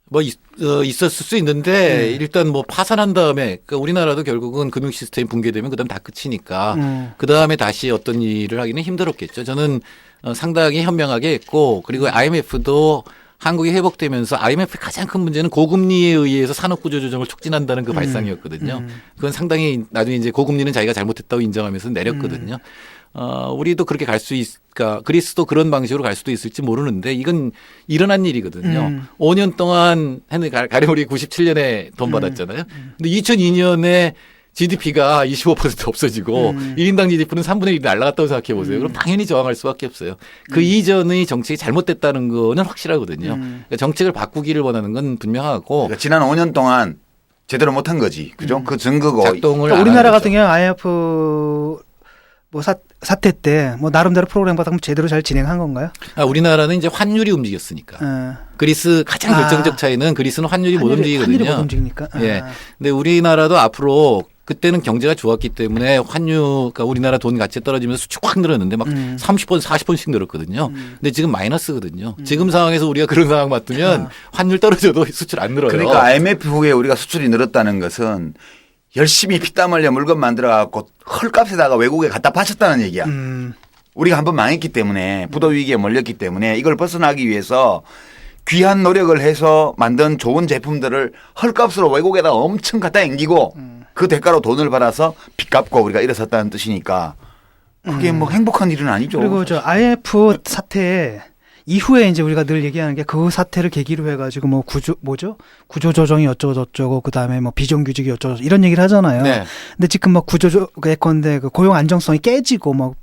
뭐 있었을 수 있는데 일단 뭐 파산한 다음에 그러니까 우리나라도 결국은 금융 시스템이 붕괴되면 그다음 다 끝이니까 그다음에 다시 어떤 일을 하기는 힘들었겠죠. 저는 상당히 현명하게 했고 그리고 IMF도 한국이 회복되면서 IMF의 가장 큰 문제는 고금리에 의해서 산업구조 조정을 촉진한다는 그 발상이었거든요. 그건 상당히 나중에 이제 고금리는 자기가 잘못했다고 인정하면서 내렸거든요. 우리도 그렇게 갈 수 있을까? 그리스도 그런 방식으로 갈 수도 있을지 모르는데 이건 일어난 일이거든요. 5년 동안 했는데 가령 우리 97년에 돈 받았잖아요. 근데 2002년에 GDP가 25% 없어지고 1인당 GDP는 3분의 1이 날아갔다고 생각해 보세요. 그럼 당연히 저항할 수밖에 없어요. 그 이전의 정책이 잘못됐다는 거는 확실하거든요. 그러니까 정책을 바꾸기를 원하는 건 분명하고 그러니까 지난 5년 동안 제대로 못한 거지. 그죠? 그 증거고. 작동을 그러니까 안 우리나라 하는 같은 경우 IMF 뭐 사태 때 뭐 나름대로 프로그램 받으면 제대로 잘 진행한 건가요? 우리나라는 이제 환율이 움직였으니까. 그리스 가장 결정적 차이는 그리스는 환율이 못 움직이거든요. 환율이 못 움직이니까. 예. 근데 우리나라도 앞으로 그때는 경제가 좋았기 때문에 환율, 그러니까 우리나라 돈 가치 떨어지면서 수출 확 늘었는데 막 30번, 40번씩 늘었거든요. 근데 지금 마이너스거든요. 지금 상황에서 우리가 그런 상황 맞으면 환율 떨어져도 수출 안 늘어요. 그러니까 IMF 후에 우리가 수출이 늘었다는 것은 열심히 피땀 흘려 물건 만들어 갖고 헐값에다가 외국에 갖다 바쳤다는 얘기야. 우리가 한번 망했기 때문에 부도 위기에 몰렸기 때문에 이걸 벗어나기 위해서 귀한 노력을 해서 만든 좋은 제품들을 헐값으로 외국에다 엄청 갖다 앵기고 그 대가로 돈을 받아서 빚 갚고 우리가 일어섰다는 뜻이니까 그게 뭐 행복한 일은 아니죠. 그리고 저 IMF 사태 이후에 이제 우리가 늘 얘기하는 게 그 사태를 계기로 해가지고 뭐 구조 조정이 어쩌고 저쩌고 그 다음에 뭐 비정규직이 어쩌고 이런 얘기를 하잖아요. 네. 근데 지금 뭐 예컨대 그 고용 안정성이 깨지고 뭐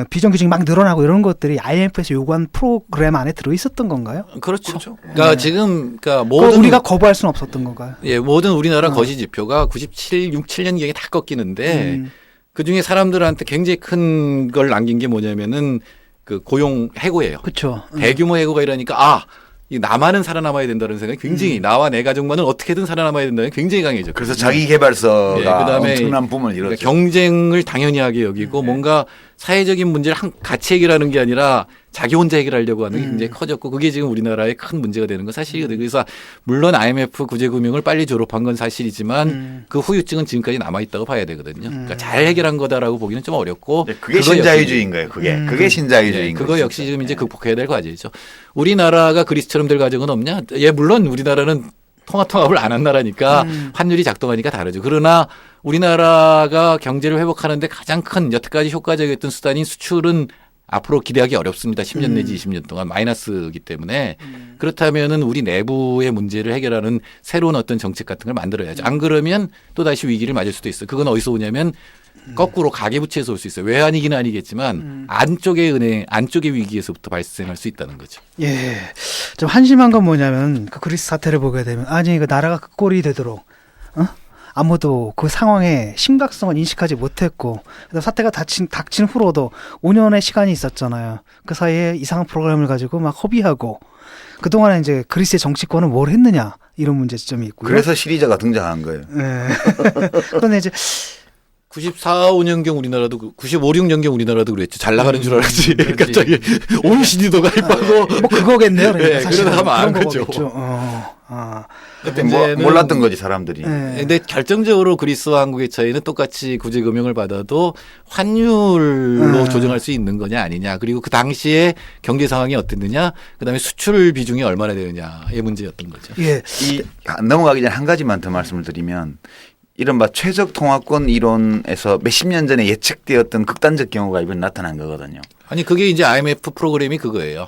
비정규직이 막 늘어나고 이런 것들이 IMF에서 요구한 프로그램 안에 들어 있었던 건가요? 그렇죠. 그러니까 지금 그러니까 그걸 모든 우리가 거부할 수는 없었던 건가요? 예, 모든 우리나라 거시 지표가 97, 6, 7년경에 다 꺾이는데 그 중에 사람들한테 굉장히 큰 걸 남긴 게 뭐냐면은 그 고용 해고예요. 그렇죠. 대규모 해고가 이러니까 이 나만은 살아남아야 된다는 생각이 굉장히 나와 내 가족만은 어떻게든 살아남아야 된다는 게 굉장히 강해졌죠. 그래서 자기 개발서가 예, 그다음에 엄청난 붐을 이뤘죠. 그러니까 경쟁을 당연히 하게 여기고 뭔가 사회적인 문제를 같이 해결하는 게 아니라 자기 혼자 해결하려고 하는 게 굉장히 커졌고 그게 지금 우리나라의 큰 문제가 되는 건 사실이거든요. 그래서 물론 IMF 구제금융을 빨리 졸업한 건 사실이지만 그 후유증은 지금까지 남아있다고 봐야 되거든요. 그러니까 잘 해결한 거다라고 보기는 좀 어렵고 그게 그거 신자유주의인 거예요. 그게 신자유주의인 예, 거예요. 그거 역시 지금 이제 극복해야 될 과제죠. 우리나라가 그리스처럼 될 과정은 없냐? 예, 물론 우리나라는 통합을 안 한 나라니까 환율이 작동하니까 다르죠. 그러나 우리나라가 경제를 회복하는데 가장 큰 여태까지 효과적이었던 수단인 수출은 앞으로 기대하기 어렵습니다. 10년 내지 20년 동안 마이너스이기 때문에 그렇다면은 우리 내부의 문제를 해결하는 새로운 어떤 정책 같은 걸 만들어야죠. 안 그러면 또 다시 위기를 맞을 수도 있어요. 그건 어디서 오냐면 거꾸로 가계부채에서 올 수 있어요. 외환위기는 아니겠지만 안쪽의 은행, 안쪽의 위기에서부터 발생할 수 있다는 거죠. 예. 좀 한심한 건 뭐냐면 그 그리스 사태를 보게 되면 아니 그 나라가 그 꼴이 되도록 아무도 그 상황의 심각성을 인식하지 못했고 그다음 사태가 닥친 후로도 5년의 시간이 있었잖아요. 그 사이에 이상한 프로그램을 가지고 막 허비하고 그동안에 이제 그리스의 정치권은 뭘 했느냐 이런 문제점이 있고요. 그래서 시리자가 등장한 거예요. 네. 그런데 이제 94, 5년경 우리나라도 95, 6년경 우리나라도 그랬죠. 잘 나가는 줄 알았지. 갑자기 OECD도 가입하고 뭐 그거겠네요. 그러니까 네, 사실은 그러다 하면 안 그런 거죠. 거겠죠. 그때 문제는 몰랐던 거지 사람들이. 네. 근데 결정적으로 그리스와 한국의 차이는 똑같이 구제금융을 받아도 환율로 조정할 수 있는 거냐 아니냐 그리고 그 당시에 경제 상황이 어땠느냐 그다음에 수출 비중이 얼마나 되느냐의 문제였던 거죠. 예. 넘어가기 전에 한 가지만 더 말씀을 드리면 이른바 최적 통화권 이론에서 몇십 년 전에 예측되었던 극단적 경우가 이번에 나타난 거거든요. 아니 그게 이제 IMF 프로그램이 그거예요.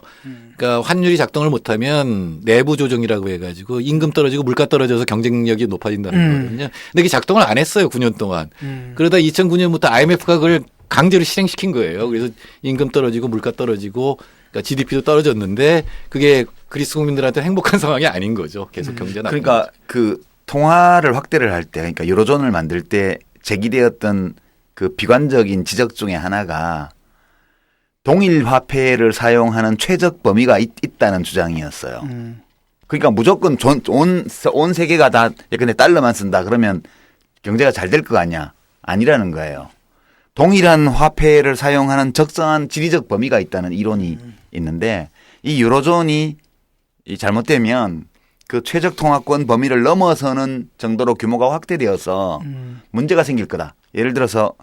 그러니까 환율이 작동을 못하면 내부 조정이라고 해가지고 임금 떨어지고 물가 떨어져서 경쟁력이 높아진다는 거거든요. 근데 이게 작동을 안 했어요 9년 동안. 그러다 2009년부터 IMF가 그걸 강제로 실행시킨 거예요. 그래서 임금 떨어지고 물가 떨어지고 그러니까 GDP도 떨어졌는데 그게 그리스 국민들한테 행복한 상황이 아닌 거죠. 계속 경제가 나쁜 그러니까 거죠. 그 통화를 확대를 할 때 그러니까 유로존을 만들 때 제기되었던 그 비관적인 지적 중에 하나가 동일 화폐를 사용하는 최적 범위가 있다는 주장이었어요. 그러니까 무조건 온 세계가 다 예컨대 달러만 쓴다 그러면 경제가 잘 될 거 아니야. 아니라는 거예요. 동일한 화폐를 사용하는 적정한 지리적 범위가 있다는 이론이 있는데 이 유로존이 잘못되면 그 최적 통화권 범위를 넘어서는 정도로 규모가 확대되어서 문제가 생길 거다. 예를 들어서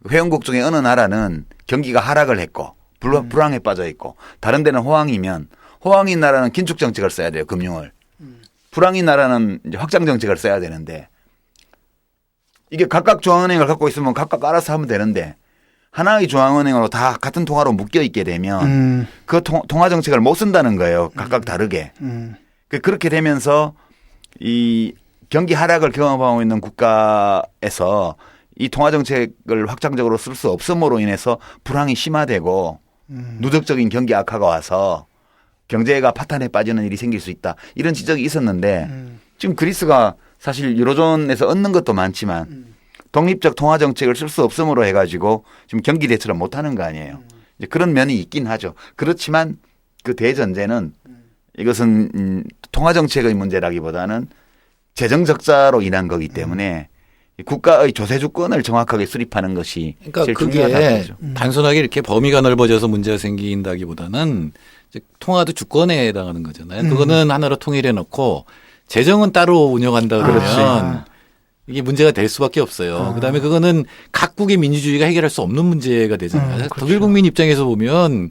회원국 중에 어느 나라는 경기가 하락을 했고 불황에 빠져 있고 다른 데는 호황이면 호황인 나라는 긴축 정책을 써야 돼요. 금융을. 불황인 나라는 이제 확장 정책을 써야 되는데 이게 각각 중앙은행을 갖고 있으면 각각 알아서 하면 되는데 하나의 중앙은행으로 다 같은 통화로 묶여 있게 되면 그 통화 정책을 못 쓴다는 거예요. 각각 다르게. 그렇게 되면서 이 경기 하락을 경험하고 있는 국가에서 이 통화 정책을 확장적으로 쓸 수 없음으로 인해서 불황이 심화되고 누적적인 경기 악화가 와서 경제가 파탄에 빠지는 일이 생길 수 있다. 이런 지적이 있었는데 지금 그리스가 사실 유로존에서 얻는 것도 많지만 독립적 통화 정책을 쓸 수 없음으로 해가지고 지금 경기 대처를 못하는 거 아니에요. 이제 그런 면이 있긴 하죠. 그렇지만 그 대전제는 이것은 통화 정책의 문제라기보다는 재정 적자로 인한 거기 때문에 국가의 조세주권을 정확하게 수립하는 것이 그러니까 제일 그게 중요하다는 거죠. 단순하게 이렇게 범위가 넓어져서 문제가 생긴다기보다는 이제 통화도 주권에 해당하는 거잖아요. 그거는 하나로 통일해 놓고 재정은 따로 운영한다 그러면 이게 문제가 될 수밖에 없어요. 그다음에 그거는 각국의 민주주의가 해결할 수 없는 문제가 되잖아요. 그렇죠. 독일 국민 입장에서 보면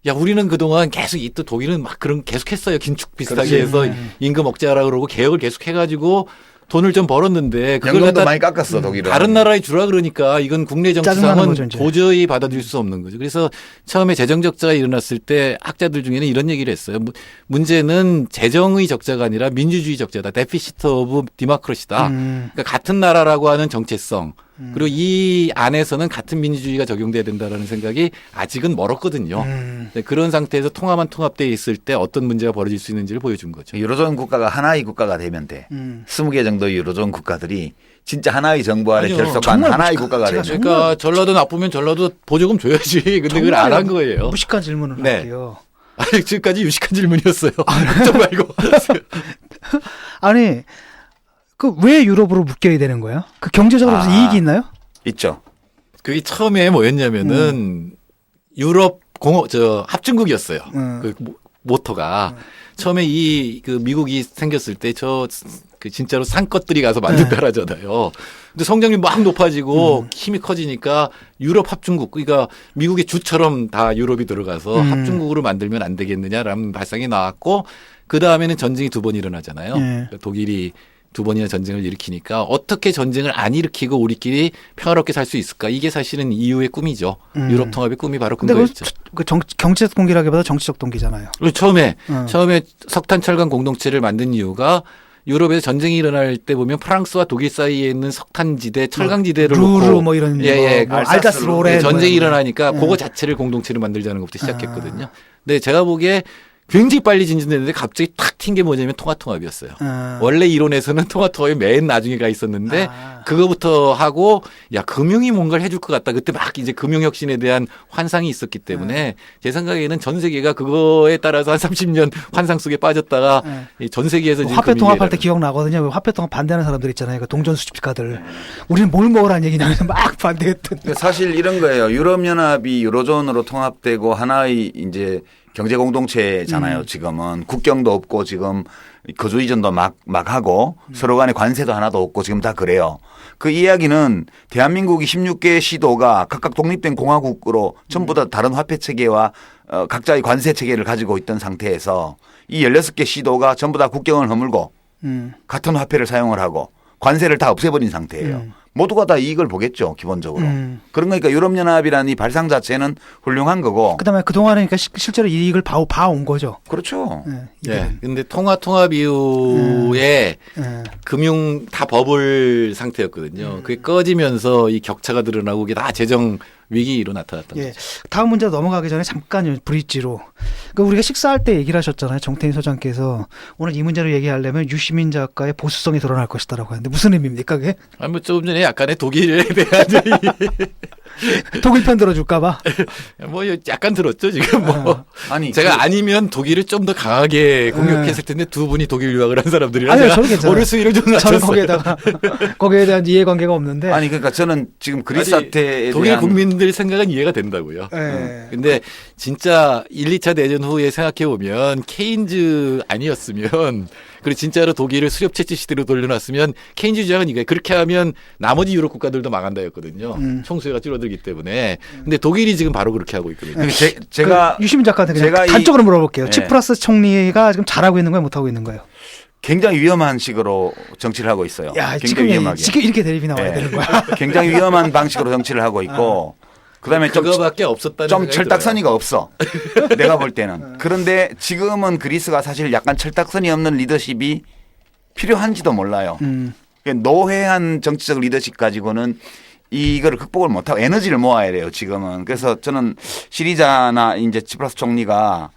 야 우리는 그동안 계속 또 독일은 막 그런 계속 했어요. 긴축 비슷하게 해서 임금 억제하라 그러고 개혁을 계속 해가지고 돈을 좀 벌었는데 그걸 연금도 갖다 많이 깎았어 독일은. 다른 나라에 주라 그러니까 이건 국내 짜증나는 정치상은 거죠, 이제. 도저히 받아들일 수 없는 거죠. 그래서 처음에 재정 적자가 일어났을 때 학자들 중에는 이런 얘기를 했어요. 문제는 재정의 적자가 아니라 민주주의 적자다. 데피시트 오브 디마크로시다. 그러니까 같은 나라라고 하는 정체성 그리고 이 안에서는 같은 민주주의가 적용돼야 된다라는 생각이 아직은 멀었거든요. 네, 그런 상태에서 통화만 통합되어 있을 때 어떤 문제가 벌어질 수 있는지를 보여준 거죠. 유로존 국가가 하나의 국가가 되면 돼. 20개 정도의 유로존 국가들이 진짜 하나의 정부 아래 아니요. 결속한 정말 하나의 무식한- 국가가 제가 되면 그러니까 전라도 나쁘면 전라도 보조금 줘야지. 근데 그걸 안 한 거예요. 무식한 질문을 네. 할게요. 아니, 지금까지 유식한 질문이었어요. 좀 말고. 아니 그 왜 유럽으로 묶여야 되는 거예요? 그 경제적으로 무슨 이익이 있나요? 있죠. 그게 처음에 뭐였냐면은 유럽 합중국이었어요. 그 모토가 처음에 그 미국이 생겼을 때 그 진짜로 산것들이 가서 만든 나라잖아요. 근데 성장률 막 높아지고 힘이 커지니까 유럽 합중국, 그러니까 미국의 주처럼 다 유럽이 들어가서 합중국으로 만들면 안 되겠느냐라는 발상이 나왔고 그 다음에는 전쟁이 2번 일어나잖아요. 그러니까 독일이 2번이나 전쟁을 일으키니까 어떻게 전쟁을 안 일으키고 우리끼리 평화롭게 살 수 있을까? 이게 사실은 EU의 꿈이죠. 유럽 통합의 꿈이 바로 근데 그거였죠. 그 경제적 동기라기보다 정치적 동기잖아요. 그리고 처음에 석탄 철강 공동체를 만든 이유가 유럽에서 전쟁이 일어날 때 보면 프랑스와 독일 사이에 있는 석탄지대, 철강지대를 루르 놓고 뭐 이런 뭐 알자스 로렌 전쟁이 뭐 일어나니까 그거 자체를 공동체를 만들자는 것부터 시작했거든요. 근데 제가 보기에 굉장히 빨리 진전됐는데 갑자기 탁 튄 게 뭐냐면 통합이었어요. 원래 이론에서는 통합이 맨 나중에 가 있었는데 그거부터 하고 야 금융이 뭔가를 해줄 것 같다. 그때 막 이제 금융혁신에 대한 환상이 있었기 때문에 제 생각에는 전 세계가 그거에 따라서 한 30년 환상 속에 빠졌다가 전 세계에서 지금 화폐 통합할 때 금융위기라는- 기억나거든요. 화폐 통합 반대하는 사람들 있잖아요. 그 동전 수집가들. 우리는 뭘 먹으라는 얘기냐면서 막 반대했던. 사실 이런 거예요. 유럽연합이 유로존으로 통합되고 하나의 이제 경제 공동체잖아요. 지금은 국경도 없고 지금 거주 이전도 막 하고 서로 간에 관세도 하나도 없고 지금 다 그래요. 그 이야기는 대한민국이 16개 시도가 각각 독립된 공화국으로 전부 다 다른 화폐 체계와 각자의 관세 체계를 가지고 있던 상태에서 이 16개 시도가 전부 다 국경을 허물고 같은 화폐를 사용을 하고 관세를 다 없애버린 상태예요. 모두가 다 이익을 보겠죠, 기본적으로. 그런 거니까 유럽연합이라는 이 발상 자체는 훌륭한 거고. 그다음에 그동안에 그러니까 실제로 이익을 봐온 거죠. 그렇죠. 네. 근데 통합 이후에 금융 다 버블 상태였거든요. 그게 꺼지면서 이 격차가 드러나고 이게 다 재정 위기로 나타났던 예. 거죠. 다음 문제 넘어가기 전에 잠깐 브릿지로. 그러니까 우리가 식사할 때 얘기를 하셨잖아요. 정태인 소장께서 오늘 이 문제를 얘기하려면 유시민 작가의 보수성이 드러날 것이다라고 하는데 무슨 의미입니까 그게? 아니 뭐 조금 전에 약간의 독일에 대한 독일 편 들어줄까봐. 뭐 약간 들었죠 지금 뭐. 아니 제가 아니면 독일을 좀 더 강하게 공격했을 텐데 두 분이 독일 유학을 한 사람들이라 아니요, 제가 저는 괜찮아요. 오를 수위를 좀 저는 낮췄어요. 거기에다가 거기에 대한 이해관계가 없는데. 아니 그러니까 저는 지금 그리스 아니, 사태에 독일 대한 국민들 생각은 이해가 된다고요. 예. 근데 진짜 1, 2차 대전 후에 생각해 보면 케인즈 아니었으면 그리고 진짜로 독일을 수렵 채취 시대로 돌려놨으면 케인즈 주장은 이거예요. 그렇게 하면 나머지 유럽 국가들도 망한다였거든요. 총수가 줄어들기 때문에. 근데 독일이 지금 바로 그렇게 하고 있거든요. 그러니까 제가 그 유시민 작가한테 그냥 제가 단적으로 물어볼게요. 예. 치프라스 총리가 지금 잘하고 있는 거예요, 못하고 있는 거예요? 굉장히 위험한 식으로 정치를 하고 있어요. 야, 굉장히 위험하게. 지금 이렇게 대립이 나와야 예. 되는 거야. 굉장히 위험한 방식으로 정치를 하고 있고 그다음에 그거밖에 없었다는 좀 생각이 철딱서니가 없어. 내가 볼 때는. 그런데 지금은 그리스가 사실 약간 철딱서니 없는 리더십이 필요한지도 몰라요. 노회한 정치적 리더십 가지고는 이거를 극복을 못하고 에너지를 모아야 돼요, 지금은. 그래서 저는 시리자나 이제 치프라스 총리가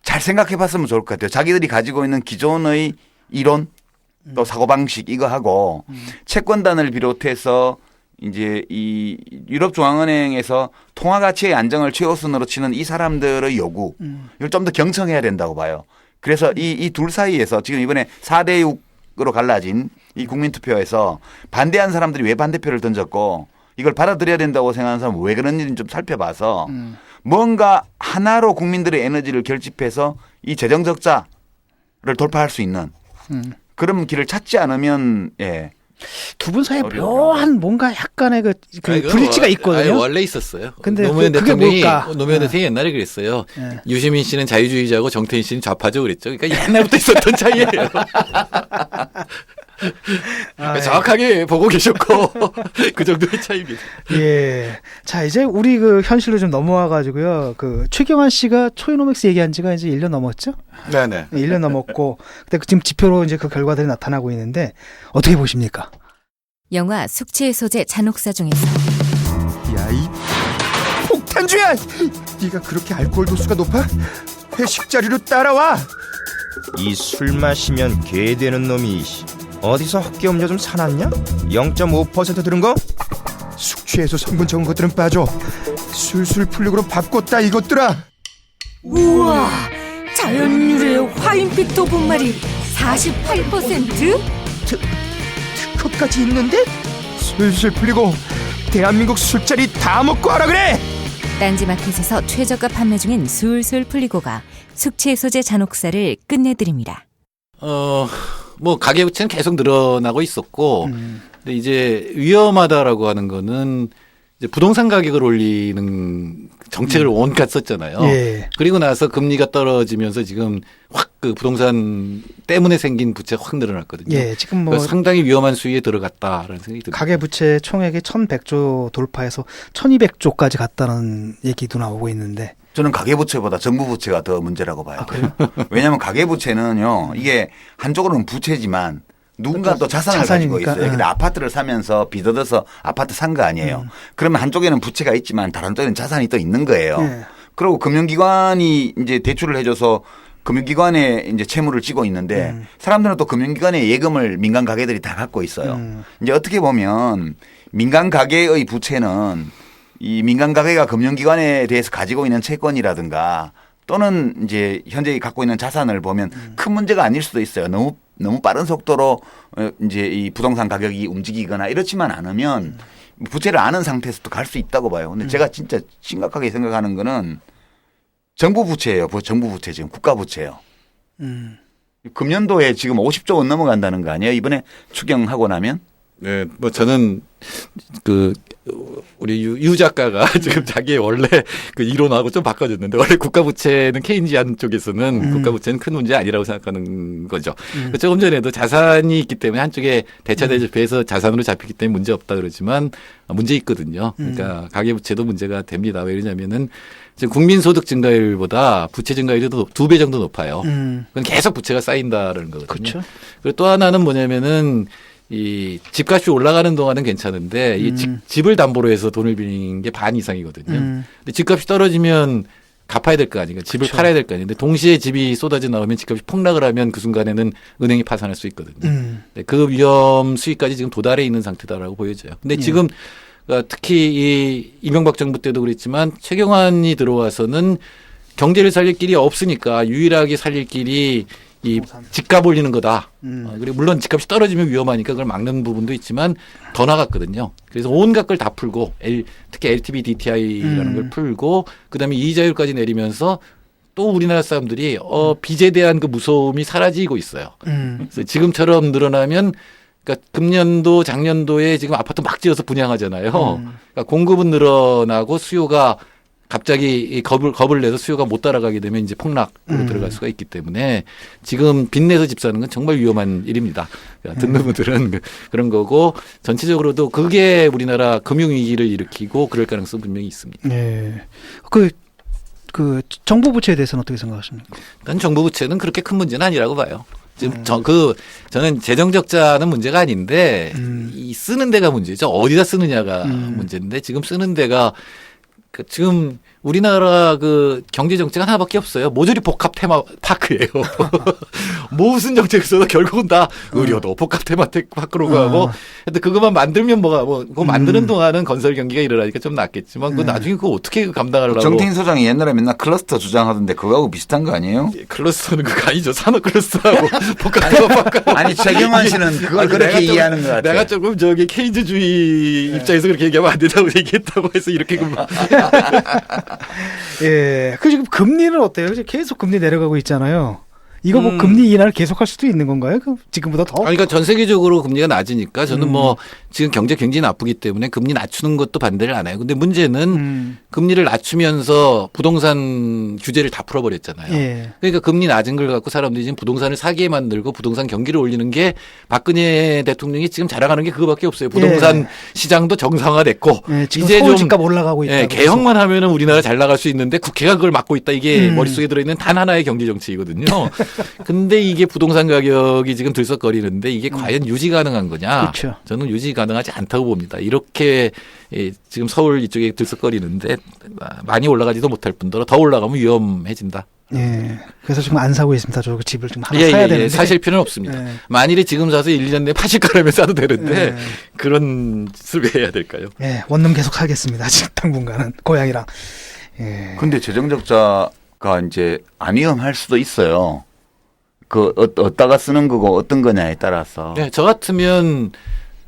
잘 생각해 봤으면 좋을 것 같아요. 자기들이 가지고 있는 기존의 이론 또 사고방식 이거 하고 채권단을 비롯해서 이제 이 유럽중앙은행에서 통화 가치의 안정을 최우선으로 치는 이 사람들의 요구 이걸 좀 더 경청해야 된다고 봐요. 그래서 이 둘 사이에서 지금 이번에 4대6 으로 갈라진 이 국민투표에서 반대한 사람들이 왜 반대표를 던졌고 이걸 받아들여야 된다고 생각하는 사람은 왜 그런 일인지 좀 살펴봐서 뭔가 하나로 국민들의 에너지를 결집해서 이 재정 적자를 돌파할 수 있는 그런 길을 찾지 않으면 예. 두 분 사이에 어려워요. 묘한 뭔가 약간의 그 이거 불일치가 있거든요. 원래 있었어요. 근데 노무현 그게 대통령이 뭘까? 노무현 대통령이 옛날에 그랬어요. 네. 유시민 씨는 자유주의자고 정태인 씨는 좌파죠 그랬죠. 그러니까 옛날부터 있었던 차이예요. 아, 예. 정확하게 보고 계셨고 그 정도의 차이입니다. 예. 자, 이제 우리 그 현실로 좀 넘어와 가지고요. 그 최경환 씨가 초이노맥스 얘기한 지가 이제 1년 넘었죠? 네네. 1년 넘었고 근데 지금 지표로 이제 그 결과들이 나타나고 있는데 어떻게 보십니까? 영화 숙취의 소재 잔혹사 중에서 야, 이 폭탄주야! 네가 그렇게 알코올 도수가 높아? 회식 자리로 따라와! 이 술 마시면 개 되는 놈이 어디서 헛개 음료 좀 사놨냐? 0.5% 들은 거? 숙취해서 성분 적은 것들은 빠져. 술술 풀리고로 바꿨다 이것들아. 우와 자연 유래의 화인빛 도분말이 48%? 특허까지 있는데? 술술 풀리고 대한민국 술자리 다 먹고 하라 그래! 딴지마켓에서 최저가 판매 중인 술술 풀리고가 숙취의 소재 잔혹사를 끝내드립니다. 뭐 가계부채는 계속 늘어나고 있었고, 근데 이제 위험하다라고 하는 거는 이제 부동산 가격을 올리는 정책을 온갖 썼잖아요. 예. 그리고 나서 금리가 떨어지면서 지금 확 그 부동산 때문에 생긴 부채가 확 늘어났거든요. 예. 지금 뭐 그래서 상당히 위험한 수위에 들어갔다라는 생각이 듭니다. 가계 부채 총액이 1,100조 돌파해서 1,200조까지 갔다는 얘기도 나오고 있는데. 저는 가계부채보다 정부부채가 더 문제라고 봐요. 왜냐하면 가계부채는요, 이게 한쪽으로는 부채지만 누군가 또 자산을 가지고 자산이니까, 있어요. 근데 아파트를 사면서 빚어서 아파트 산 거 아니에요. 그러면 한쪽에는 부채가 있지만 다른 쪽에는 자산이 또 있는 거예요. 예. 그리고 금융기관이 이제 대출을 해줘서 금융기관에 이제 채무를 쥐고 있는데 사람들은 또 금융기관의 예금을 민간 가게들이 다 갖고 있어요. 이제 어떻게 보면 민간 가게의 부채는 이 민간 가게가 금융기관에 대해서 가지고 있는 채권이라든가 또는 이제 현재 갖고 있는 자산을 보면 큰 문제가 아닐 수도 있어요. 너무 빠른 속도로 이제 이 부동산 가격이 움직이거나 이렇지만 않으면 부채를 아는 상태에서도 갈 수 있다고 봐요. 근데 제가 진짜 심각하게 생각하는 거는 정부 부채예요. 정부 부채 지금 국가 부채예요. 금년도에 지금 50조 원 넘어간다는 거 아니에요? 이번에 추경하고 나면? 네, 뭐 저는 그 우리 유 작가가 지금 자기의 원래 그 이론하고 좀 바꿔줬는데 원래 국가부채는 케인지안 쪽에서는 국가부채는 큰 문제 아니라고 생각하는 거죠. 조금 전에도 자산이 있기 때문에 한쪽에 대차대조해서 자산으로 잡히기 때문에 문제 없다 그러지만 문제 있거든요. 그러니까 가계부채도 문제가 됩니다. 왜 그러냐면은 지금 국민소득 증가율보다 부채 증가율이 2배 정도 높아요. 그건 계속 부채가 쌓인다라는 거거든요. 그렇죠. 그리고 또 하나는 뭐냐면은 이 집값이 올라가는 동안은 괜찮은데 이 집을 담보로 해서 돈을 빌린 게 반 이상이거든요. 근데 집값이 떨어지면 갚아야 될 거 아니에요. 집을 그쵸. 팔아야 될 거 아니에요. 근데 동시에 집이 쏟아져 나오면 집값이 폭락을 하면 그 순간에는 은행이 파산할 수 있거든요. 네, 그 위험 수위까지 지금 도달해 있는 상태다라고 보여져요. 근데 지금 특히 이 이명박 정부 때도 그랬지만 최경환이 들어와서는 경제를 살릴 길이 없으니까 유일하게 살릴 길이 이 집값 올리는 거다. 그리고 물론 집값이 떨어지면 위험하니까 그걸 막는 부분도 있지만 더 나갔거든요. 그래서 온갖 걸 다 풀고 특히 LTV DTI라는 걸 풀고 그다음에 이자율까지 내리면서 또 우리나라 사람들이 빚에 대한 그 무서움이 사라지고 있어요. 그래서 지금처럼 늘어나면 그러니까 금년도 작년도에 지금 아파트 막 지어서 분양하잖아요. 그러니까 공급은 늘어나고 수요가 갑자기 겁을 내서 수요가 못 따라가게 되면 이제 폭락으로 들어갈 수가 있기 때문에 지금 빚내서 집 사는 건 정말 위험한 일입니다. 그러니까 듣는 분들은 그런 거고 전체적으로도 그게 우리나라 금융위기를 일으키고 그럴 가능성 분명히 있습니다. 예. 그 정부 부채에 대해서는 어떻게 생각하십니까? 난 정부 부채는 그렇게 큰 문제는 아니라고 봐요. 지금 저는 재정 적자는 문제가 아닌데 이 쓰는 데가 문제죠. 어디다 쓰느냐가 문제인데 지금 쓰는 데가 지금 우리나라 그 경제 정책 하나밖에 없어요. 모조리 복합 테마 파크예요. 무슨 정책을 써도 결국은 다 의료도 복합 테마 파크로 가고. 근데 그것만 만들면 그거 만드는 동안은 건설 경기가 일어나니까 좀 낫겠지만 그 나중에 그거 어떻게 감당하려고. 정태인 소장이 옛날에 맨날 클러스터 주장하던데 그거하고 비슷한 거 아니에요? 클러스터는 그거 아니죠. 산업 클러스터하고 복합 테마 파크. 아니 최경환 씨는 그걸 그렇게 이해하는 것 같아요. 내가 조금 저기 케인즈주의 입장에서 그렇게 얘기하면 안 된다고 얘기했다고 해서 이렇게 예. 그 지금 금리는 어때요? 이제 계속 금리 내려가고 있잖아요. 이거 뭐 금리 인하를 계속할 수도 있는 건가요? 그 지금보다 더? 그러니까 전 세계적으로 금리가 낮으니까 저는 뭐 지금 경제 굉장히 나쁘기 때문에 금리 낮추는 것도 반대를 안 해요. 근데 문제는 금리를 낮추면서 부동산 규제를 다 풀어버렸잖아요. 예. 그러니까 금리 낮은 걸 갖고 사람들이 지금 부동산을 사게 만들고 부동산 경기를 올리는 게 박근혜 대통령이 지금 자랑하는 게 그거밖에 없어요. 부동산 시장도 정상화됐고 예, 지금 이제 서울 좀 집값 올라가고 있다. 개혁만 하면은 우리나라 잘 나갈 수 있는데 국회가 그걸 막고 있다. 이게 머릿속에 들어있는 단 하나의 경제 정책이거든요. 근데 이게 부동산 가격이 지금 들썩거리는데 이게 과연 유지 가능한 거냐? 그렇죠. 저는 유지 가능하지 않다고 봅니다. 이렇게 지금 서울 이쪽에 들썩거리는데 많이 올라가지도 못할 뿐더러 더 올라가면 위험해진다. 예. 그래서 지금 안 사고 있습니다. 저 집을 좀 하나 사야 되는데. 사실 필요는 없습니다. 예. 만일에 지금 사서 1, 2년 내에 파실 거라면 사도 되는데 예. 그런 짓을 왜 해야 될까요? 예. 원룸 계속 살겠습니다. 지금 당분간은 고향이랑. 예. 근데 재정적자가 이제 안 위험할 수도 있어요. 그 어디다가 쓰는 거고 어떤 거냐에 따라서. 네, 저 같으면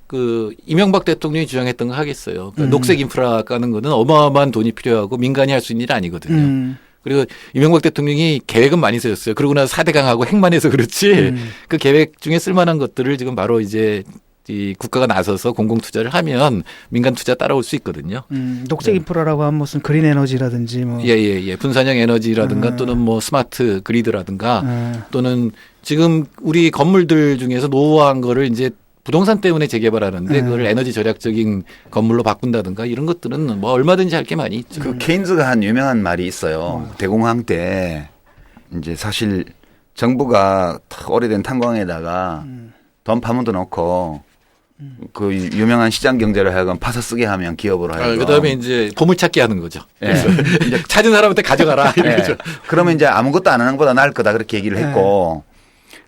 그 이명박 대통령이 주장했던 거 하겠어요. 그러니까 녹색 인프라 까는 거는 어마어마한 돈이 필요하고 민간이 할 수 있는 일이 아니거든요. 그리고 이명박 대통령이 계획은 많이 세웠어요. 그러고 나서 4대강하고 핵만 해서 그렇지 그 계획 중에 쓸만한 것들을 지금 바로 이제 이 국가가 나서서 공공 투자를 하면 민간 투자 따라올 수 있거든요. 녹색 인프라라고 하면 무슨 그린 에너지라든지 뭐. 예. 분산형 에너지라든가 또는 뭐 스마트 그리드라든가 또는 지금 우리 건물들 중에서 노후화한 거를 이제 부동산 때문에 재개발하는데 그걸 에너지 절약적인 건물로 바꾼다든가 이런 것들은 뭐 얼마든지 할 게 많이 있죠. 그 케인즈가 한 유명한 말이 있어요. 대공황 때 이제 사실 정부가 오래된 탄광에다가 돈 파묻어 놓고 그 유명한 시장 경제를 하여금 파서 쓰게 하면 기업으로 하여금. 그다음에 이제 보물찾기 하는 거죠. 예. 그래서 이제 찾은 사람한테 가져가라 이런 예. 거죠. 그러면 이제 아무것도 안 하는 것보다 나을 거다 그렇게 얘기를 했고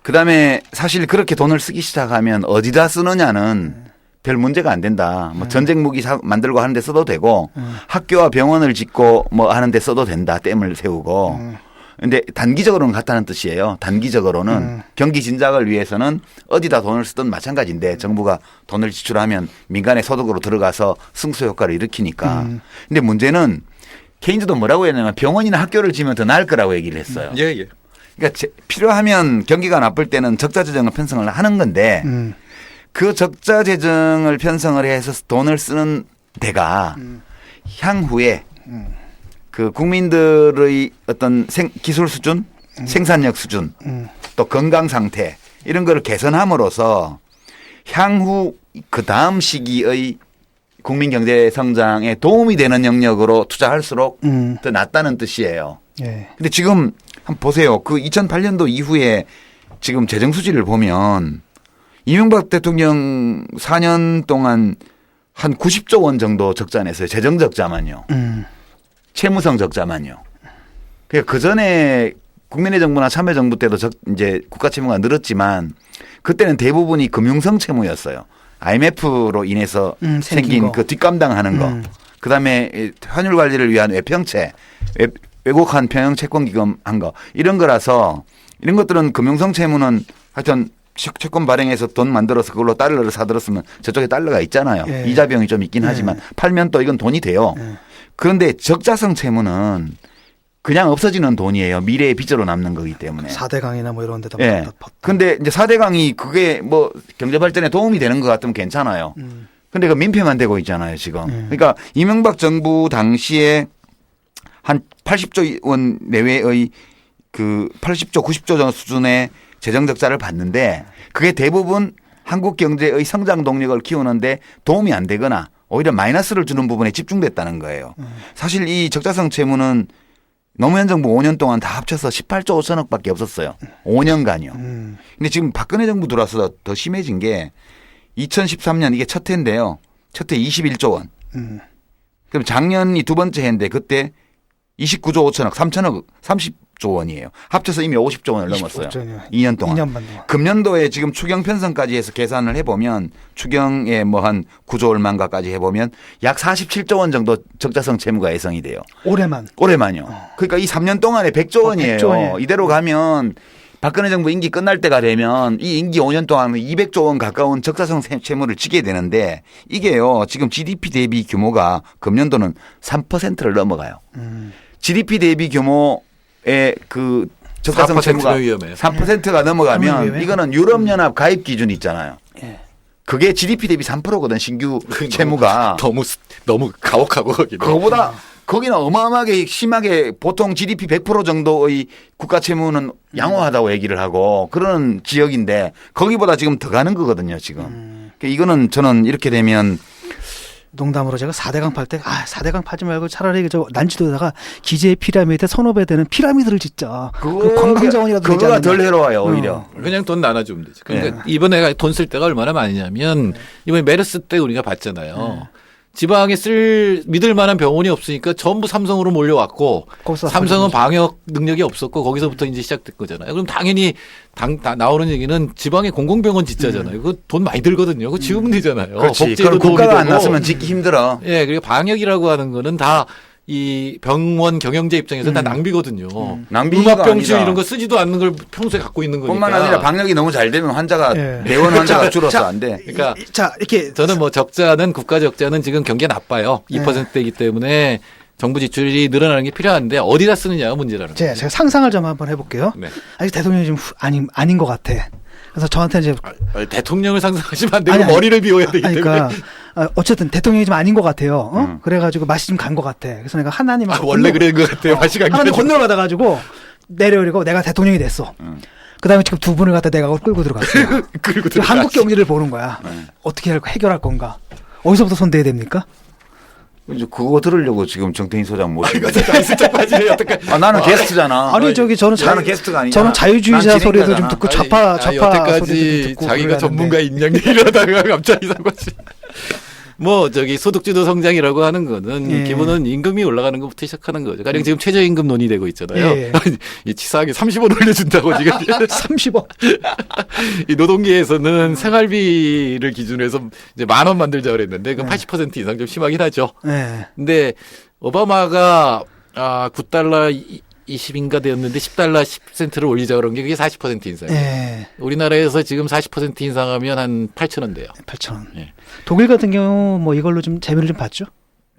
그다음에 사실 그렇게 돈을 쓰기 시작하면 어디다 쓰느냐는 별 문제가 안 된다. 뭐 전쟁 무기 만들고 하는 데 써도 되고 학교와 병원을 짓고 뭐 하는 데 써도 된다. 댐을 세우고. 근데 단기적으로는 같다는 뜻이에요. 단기적으로는 경기 진작을 위해서는 어디다 돈을 쓰든 마찬가지인데 정부가 돈을 지출하면 민간의 소득으로 들어가서 승수 효과를 일으키니까. 근데 문제는 케인즈도 뭐라고 했냐면 병원이나 학교를 지으면 더 나을 거라고 얘기를 했어요. 예. 그러니까 필요하면 경기가 나쁠 때는 적자 재정을 편성을 하는 건데 그 적자 재정을 편성을 해서 돈을 쓰는 데가 향후에 그 국민들의 어떤 기술 수준, 생산력 수준, 또 건강 상태 이런 거를 개선함으로써 향후 그 다음 시기의 국민 경제 성장에 도움이 되는 영역으로 투자할수록 더 낫다는 뜻이에요. 예. 근데 지금 한번 보세요. 그 2008년도 이후에 지금 재정 수지를 보면 이명박 대통령 4년 동안 한 90조 원 정도 적자 냈어요. 재정 적자만요. 채무성 적자만요. 그러니까 그 전에 국민의 정부나 참여정부 때도 이제 국가 채무가 늘었지만 그때는 대부분이 금융성 채무였어요. IMF로 인해서 생긴 그 뒷감당하는 거. 그다음에 환율 관리를 위한 외평채, 왜곡한 평형 채권 기금한 거 이런 거라서 이런 것들은 금융성 채무는 하여튼 채권 발행해서 돈 만들어서 그걸로 달러를 사들었으면 저쪽에 달러가 있잖아요. 예. 이자 비용이 좀 있긴 하지만 팔면 또 이건 돈이 돼요. 그런데 적자성 채무는 그냥 없어지는 돈이에요. 미래의 빚으로 남는 거기 때문에. 4대강이나 뭐 이런 데다. 예. 근데 이제 4대강이 그게 뭐 경제 발전에 도움이 되는 것 같으면 괜찮아요. 근데 그 민폐만 되고 있잖아요, 지금. 그러니까 이명박 정부 당시에 한 80조 원 내외의 그 80조, 90조 정 수준의 재정 적자를 봤는데 그게 대부분 한국 경제의 성장 동력을 키우는데 도움이 안 되거나 오히려 마이너스를 주는 부분에 집중됐다는 거예요. 사실 이 적자성 채무는 노무현 정부 5년 동안 다 합쳐서 18조 5천억밖에 없었어요. 5년간요. 근데 지금 박근혜 정부 들어와서 더 심해진 게 2013년 이게 첫 해인데요. 첫 해 21조 원. 그럼 작년이 두 번째 해인데 그때 29조 5천억, 3천억, 30조 원이에요. 합쳐서 이미 50조 원을 넘었어요. 2년 동안. 2년 반 동안. 금년도에 지금 추경 편성까지 해서 계산을 해보면 추경에 뭐 한 9조 얼마인가까지 해보면 약 47조 원 정도 적자성 채무가 예상이 돼요. 올해만요. 그러니까 이 3년 동안에 100조 원이에요. 100조 원이에요. 이대로 가면 박근혜 정부 임기 끝날 때가 되면 이 임기 5년 동안 200조 원 가까운 적자성 채무를 지게 되는데 이게요. 지금 GDP 대비 규모가 금년도는 3%를 넘어가요. GDP 대비 규모의 그 적자성 채무가 3%가 넘어가면 이거는 유럽연합 가입 기준이 있잖아요. 그게 GDP 대비 3%거든 신규 채무가. 너무 가혹하고 거기는. 그거보다 거기는 어마어마하게 심하게 보통 GDP 100% 정도의 국가 채무는 양호하다고 얘기를 하고 그런 지역인데 거기보다 지금 더 가는 거거든요 지금. 그러니까 이거는 저는 이렇게 되면 농담으로 제가 4대강 팔 때 4대강 파지 말고 차라리 저 난지도에다가 기재 피라미드 선호배 되는 피라미드를 짓자. 그 관광 자원이라도 되지 그거가 않느냐. 덜 해로워요 오히려. 그냥 돈 나눠주면 되죠. 그러니까 이번에 돈 쓸 때가 얼마나 많으냐면 이번에 메르스 때 우리가 봤잖아요. 지방에 믿을 만한 병원이 없으니까 전부 삼성으로 몰려왔고 삼성은 방역 능력이 없었고 거기서부터 이제 시작된 거잖아요. 그럼 당연히 나오는 얘기는 지방에 공공병원 짓자잖아요. 그거 돈 많이 들거든요. 그거 지우면 되잖아요. 그렇지. 그럼 국가가 안 났으면 짓기 힘들어. 예, 그리고 방역이라고 하는 거는 다 이 병원 경영자 입장에서 다 낭비거든요. 낭비가 음압병실 아니라. 이런 거 쓰지도 않는 걸 평소에 갖고 있는 거니까. 뿐만 아니라 방역이 너무 잘 되면 환자가 내원 환자가 줄어서 안 돼. 그러니까 자 이렇게 저는 뭐 적자는 국가 적자는 지금 경기가 나빠요. 2%이기 때문에 정부 지출이 늘어나는 게 필요한데 어디다 쓰느냐가 문제라는 거예요. 제가 상상을 좀 한번 해볼게요. 네. 아직 대통령이 좀 아닌 것 같아. 그래서 저한테 이제 대통령을 상상하시면 안 되고 머리를 비워야 되기 때문에. 그러니까 어쨌든 대통령이 좀 아닌 것 같아요. 그래가지고 맛이 좀 간 것 같아. 그래서 내가 하나님 원래 그런 것 같아요. 맛이 간 게. 하나님 건너를 받아가지고 내려오려고 내가 대통령이 됐어. 그다음에 지금 두 분을 갖다 내가 끌고 들어갔어요. 한국 경제를 보는 거야. 어떻게 해결할 건가? 어디서부터 손대야 됩니까? 이제 그거 들으려고 지금 정태인 소장 모시고. 슬쩍 빠지네. 어떡해. 나는 게스트잖아. 아니 저기 저는 나는 게스트가 아니야. 저는 자유주의자 난 소리도 좀 진행자잖아. 듣고 좌파 소리도 여태까지 듣고 자기가 그러는데. 전문가 인양 얘기를 하다가 갑자기 산 거지. 뭐 저기 소득주도 성장이라고 하는 거는 기본은 임금이 올라가는 것부터 시작하는 거죠. 가령 지금 최저임금 논의되고 있잖아요. 이 치사하게 30원 올려준다고 지금 30원. 이 노동계에서는 생활비를 기준으로 해서 이제 10,000원 만들자 그랬는데 그건 80% 이상 좀 심하긴 하죠. 근데 오바마가 9달러 20인가 되었는데 10달러 10센트를 올리자 그런 게 그게 40% 인상이에요. 우리나라에서 지금 40% 인상하면 한 8,000원 돼요. 8,000원. 예. 독일 같은 경우 뭐 이걸로 좀 재미를 좀 봤죠.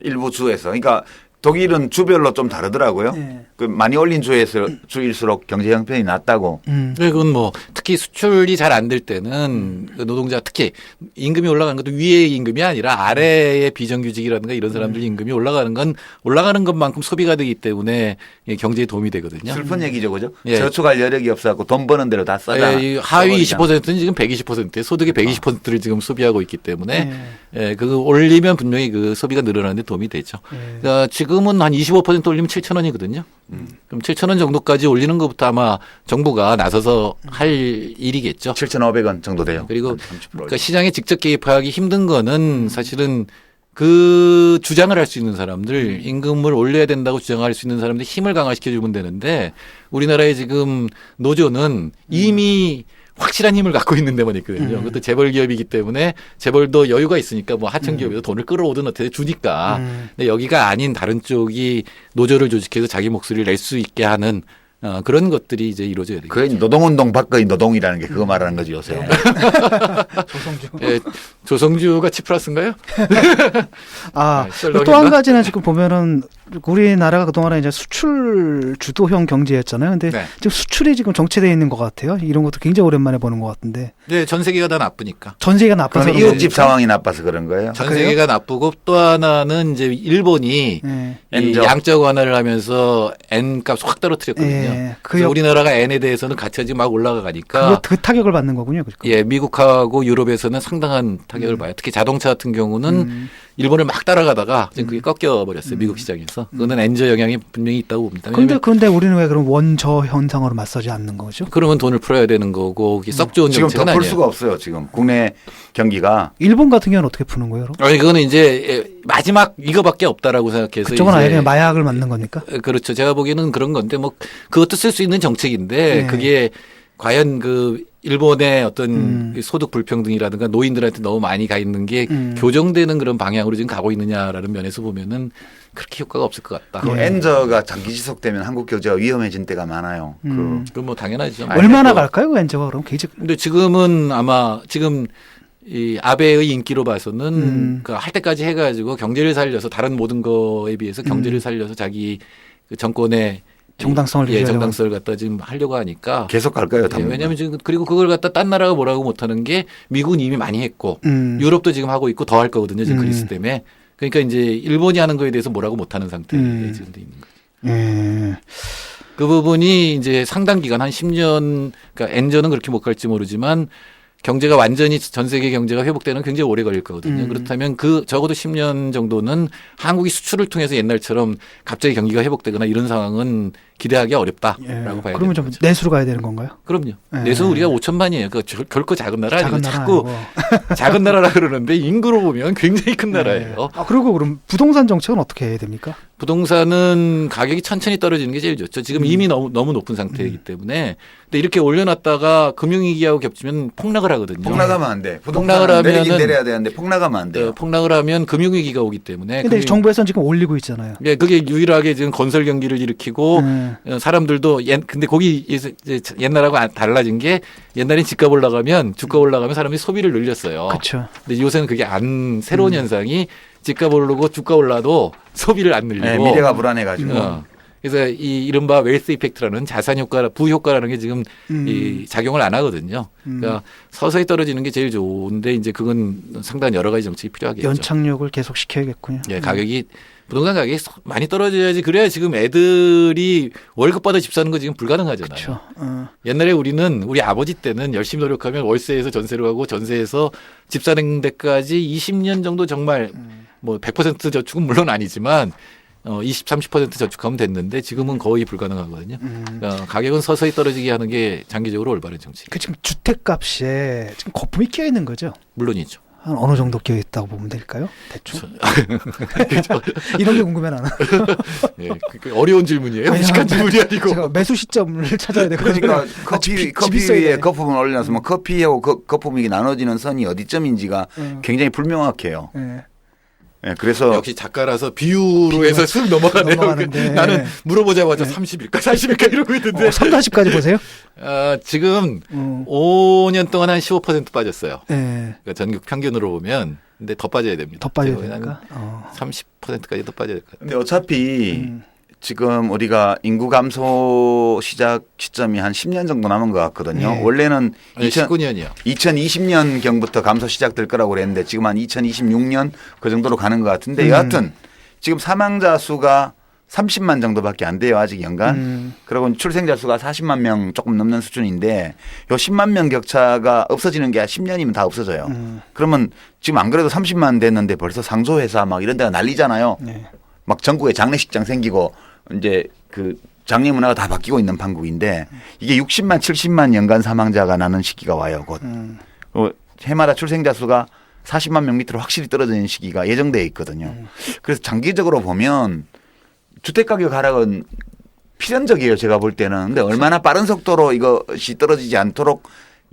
일부 주에서. 그러니까 독일은 주별로 좀 다르더라고요. 그 많이 올린 주일수록 경제 형편이 낫다고. 그건 뭐 특히 수출이 잘 안 될 때는 그 노동자 특히 임금이 올라가는 것도 위의 임금이 아니라 아래의 비정규직이라든가 이런 사람들 임금이 올라가는 건 올라가는 것만큼 소비가 되기 때문에 경제에 도움이 되거든요. 슬픈 얘기죠, 그죠? 예. 저축할 여력이 없어갖고 돈 버는 대로 다 써자. 이 하위 20%는 지금 120%의 소득의 120%를 지금 소비하고 있기 때문에 그거 올리면 분명히 그 소비가 늘어나는데 도움이 되죠. 그러니까 지금은 한 25% 올리면 7,000원이거든요. 그럼 7,000원 정도까지 올리는 것부터 아마 정부가 나서서 할 일이겠죠. 7,500원 정도 돼요. 그리고 그러니까 시장에 직접 개입하기 힘든 거는 사실은 그 주장을 할 수 있는 사람들, 임금을 올려야 된다고 주장할 수 있는 사람들 힘을 강화시켜 주면 되는데 우리나라의 지금 노조는 이미 확실한 힘을 갖고 있는 데만 있거든요. 그것도 재벌 기업이기 때문에 재벌도 여유가 있으니까 뭐 하청 기업에서 돈을 끌어오든 어떻게 주니까. 근데 여기가 아닌 다른 쪽이 노조를 조직해서 자기 목소리를 낼 수 있게 하는 그런 것들이 이제 이루어져야 되겠죠. 그게 노동운동 밖의 노동이라는 게 그거 말하는 거지 요새. 조성주. 예, 조성주가 치플러스인가요? 또 한 가지는 지금 보면은 우리나라가 그동안에 이제 수출 주도형 경제였잖아요. 근데 지금 수출이 지금 정체되어 있는 것 같아요. 이런 것도 굉장히 오랜만에 보는 것 같은데. 네, 전 세계가 다 나쁘니까. 전 세계가 나빠서. 이웃집 상황이 나빠서 그런 거예요. 전 세계가 나쁘고 또 하나는 이제 일본이 이 양적 완화를 하면서 N 값 확 떨어뜨렸거든요. 그래서 우리나라가 N에 대해서는 가치가 막 올라가니까 그 타격을 받는 거군요. 그러니까. 예, 미국하고 유럽에서는 상당한 타격을 봐요. 특히 자동차 같은 경우는 일본을 막 따라가다가 지금 그게 꺾여 버렸어요. 미국 시장에서. 그거는 엔저 영향이 분명히 있다고 봅니다. 그런데 우리는 왜 그럼 원저 현상으로 맞서지 않는 거죠? 그러면 돈을 풀어야 되는 거고 그게 썩 좋은 지금 정책은 더 풀 아니에요. 수가 없어요. 지금 국내 경기가. 일본 같은 경우는 어떻게 푸는 거예요? 그럼? 아니 그거는 이제 마지막 이거밖에 없다라고 생각해서 그쪽은 이제 아예 그냥 마약을 맞는 겁니까? 그렇죠. 제가 보기에는 그런 건데 뭐 그것도 쓸 수 있는 정책인데 네. 그게 과연 그 일본의 어떤 소득 불평등이라든가 노인들한테 너무 많이 가 있는 게 교정되는 그런 방향으로 지금 가고 있느냐라는 면에서 보면은 그렇게 효과가 없을 것 같다. 그 엔저가 장기 지속되면 한국 경제가 위험해진 때가 많아요. 그건 뭐 당연하죠. 얼마나 갈까요, 그 엔저가 그럼? 근데 지금은 아마 지금 이 아베의 인기로 봐서는 그 할 때까지 해가지고 경제를 살려서 다른 모든 거에 비해서 경제를 살려서 자기 그 정권의 정당성을 유지하려고. 정당성을 갖다 지금 하려고 하니까 계속 갈까요? 당분간? 왜냐하면 지금 그리고 그걸 갖다 딴 나라가 뭐라고 못하는 게 미국은 이미 많이 했고 유럽도 지금 하고 있고 더 할 거거든요. 지금 그리스 때문에. 그러니까 이제 일본이 하는 거에 대해서 뭐라고 못하는 상태에 지금 돼 있는 거죠. 그 부분이 이제 상당 기간 한 10년, 그러니까 엔저는 그렇게 못 갈지 모르지만 경제가 완전히 전 세계 경제가 회복되는 굉장히 오래 걸릴 거거든요. 그렇다면 그 적어도 10년 정도는 한국이 수출을 통해서 옛날처럼 갑자기 경기가 회복되거나 이런 상황은 기대하기 어렵다라고 봐야 돼요. 그러면 좀 내수로 가야 되는 건가요? 그럼요. 예. 내수 우리가 5천만이에요. 그 결코 작은 나라 아니고 작은 나라 자꾸 아니고. 작은 나라라 그러는데 인구로 보면 굉장히 큰 나라예요. 아, 그리고 그럼 부동산 정책은 어떻게 해야 됩니까? 부동산은 가격이 천천히 떨어지는 게 제일 좋죠. 지금 이미 너무 높은 상태이기 때문에. 근데 이렇게 올려놨다가 금융위기하고 겹치면 폭락을 하거든요. 폭락하면 안 돼. 폭락을 부동산은 내리긴 하면은- 내려야 되는데 폭락하면 안 돼요. 폭락을 하면 금융위기가 오기 때문에. 근데 정부에서는 지금 올리고 있잖아요. 예, 그게 유일하게 지금 건설 경기를 일으키고 사람들도 근데 거기 이제 옛날하고 달라진 게 옛날엔 집값 올라가면 주가 올라가면 사람들이 소비를 늘렸어요. 그렇죠. 근데 요새는 그게 새로운 현상이 집값 오르고 주가 올라도 소비를 안 늘리고 네, 미래가 불안해가지고. 그래서 이 이른바 웨일스 이펙트라는 자산 효과, 부효과라는 게 지금 이 작용을 안 하거든요. 그러니까 서서히 떨어지는 게 제일 좋은데 이제 그건 상당히 여러 가지 정책이 필요하겠죠. 연착륙을 계속 시켜야겠군요. 예, 가격이 부동산 가격이 많이 떨어져야지 그래야 지금 애들이 월급 받아 집 사는 거 지금 불가능하잖아요. 그렇죠. 옛날에 우리 아버지 때는 열심히 노력하면 월세에서 전세로 가고 전세에서 집 사는 데까지 20년 정도 정말 뭐 100% 저축은 물론 아니지만 20, 30% 저축하면 됐는데 지금은 거의 불가능하거든요. 그러니까 가격은 서서히 떨어지게 하는 게 장기적으로 올바른 정책. 그 지금 주택값에 지금 거품이 끼어 있는 거죠. 물론이죠. 한 어느 정도 끼어 있다고 보면 될까요? 대충. 이런 게 궁금해 나는. 예, 어려운 질문이에요. 무식한 질문이 아니고. 제가 매수 시점을 찾아야 되거든요. 그러니까 커피 위에 거품을 올려놨으면 커피하고 거품이 나눠지는 선이 어디쯤인지가 굉장히 불명확해요. 네. 네, 그래서 역시 작가라서 비유로 해서 쓱 넘어가네요. 넘어가는데. 나는 물어보자마자 30일까 40일까 이러고 있는데 3, 40까지 보세요? 지금 5년 동안 한 15% 빠졌어요. 네. 그러니까 전국 평균으로 보면 근데 더 빠져야 됩니다. 더 빠져야 되니까. 30%까지 더 빠져야 될 것 같아요. 근데 어차피 지금 우리가 인구 감소 시작 시점이 한 10년 정도 남은 것 같거든요. 네. 원래는 19년이요. 2020년 경부터 감소 시작될 거라고 그랬는데 지금 한 2026년 그 정도로 가는 것 같은데 여하튼 지금 사망자 수가 30만 정도밖에 안 돼요. 아직 연간. 그리고 출생자 수가 40만 명 조금 넘는 수준인데 요 10만 명 격차가 없어지는 게 10년이면 다 없어져요. 그러면 지금 안 그래도 30만 됐는데 벌써 상소회사 막 이런 데가 난리잖아요. 네. 막 전국에 장례식장 생기고 이제 그 장례 문화가 다 바뀌고 있는 판국인데 이게 60만 70만 연간 사망자가 나는 시기가 와요. 곧. 해마다 출생자 수가 40만 명 밑으로 확실히 떨어지는 시기가 예정되어 있거든요. 그래서 장기적으로 보면 주택가격 하락은 필연적이에요. 제가 볼 때는. 근데 얼마나 빠른 속도로 이것이 떨어지지 않도록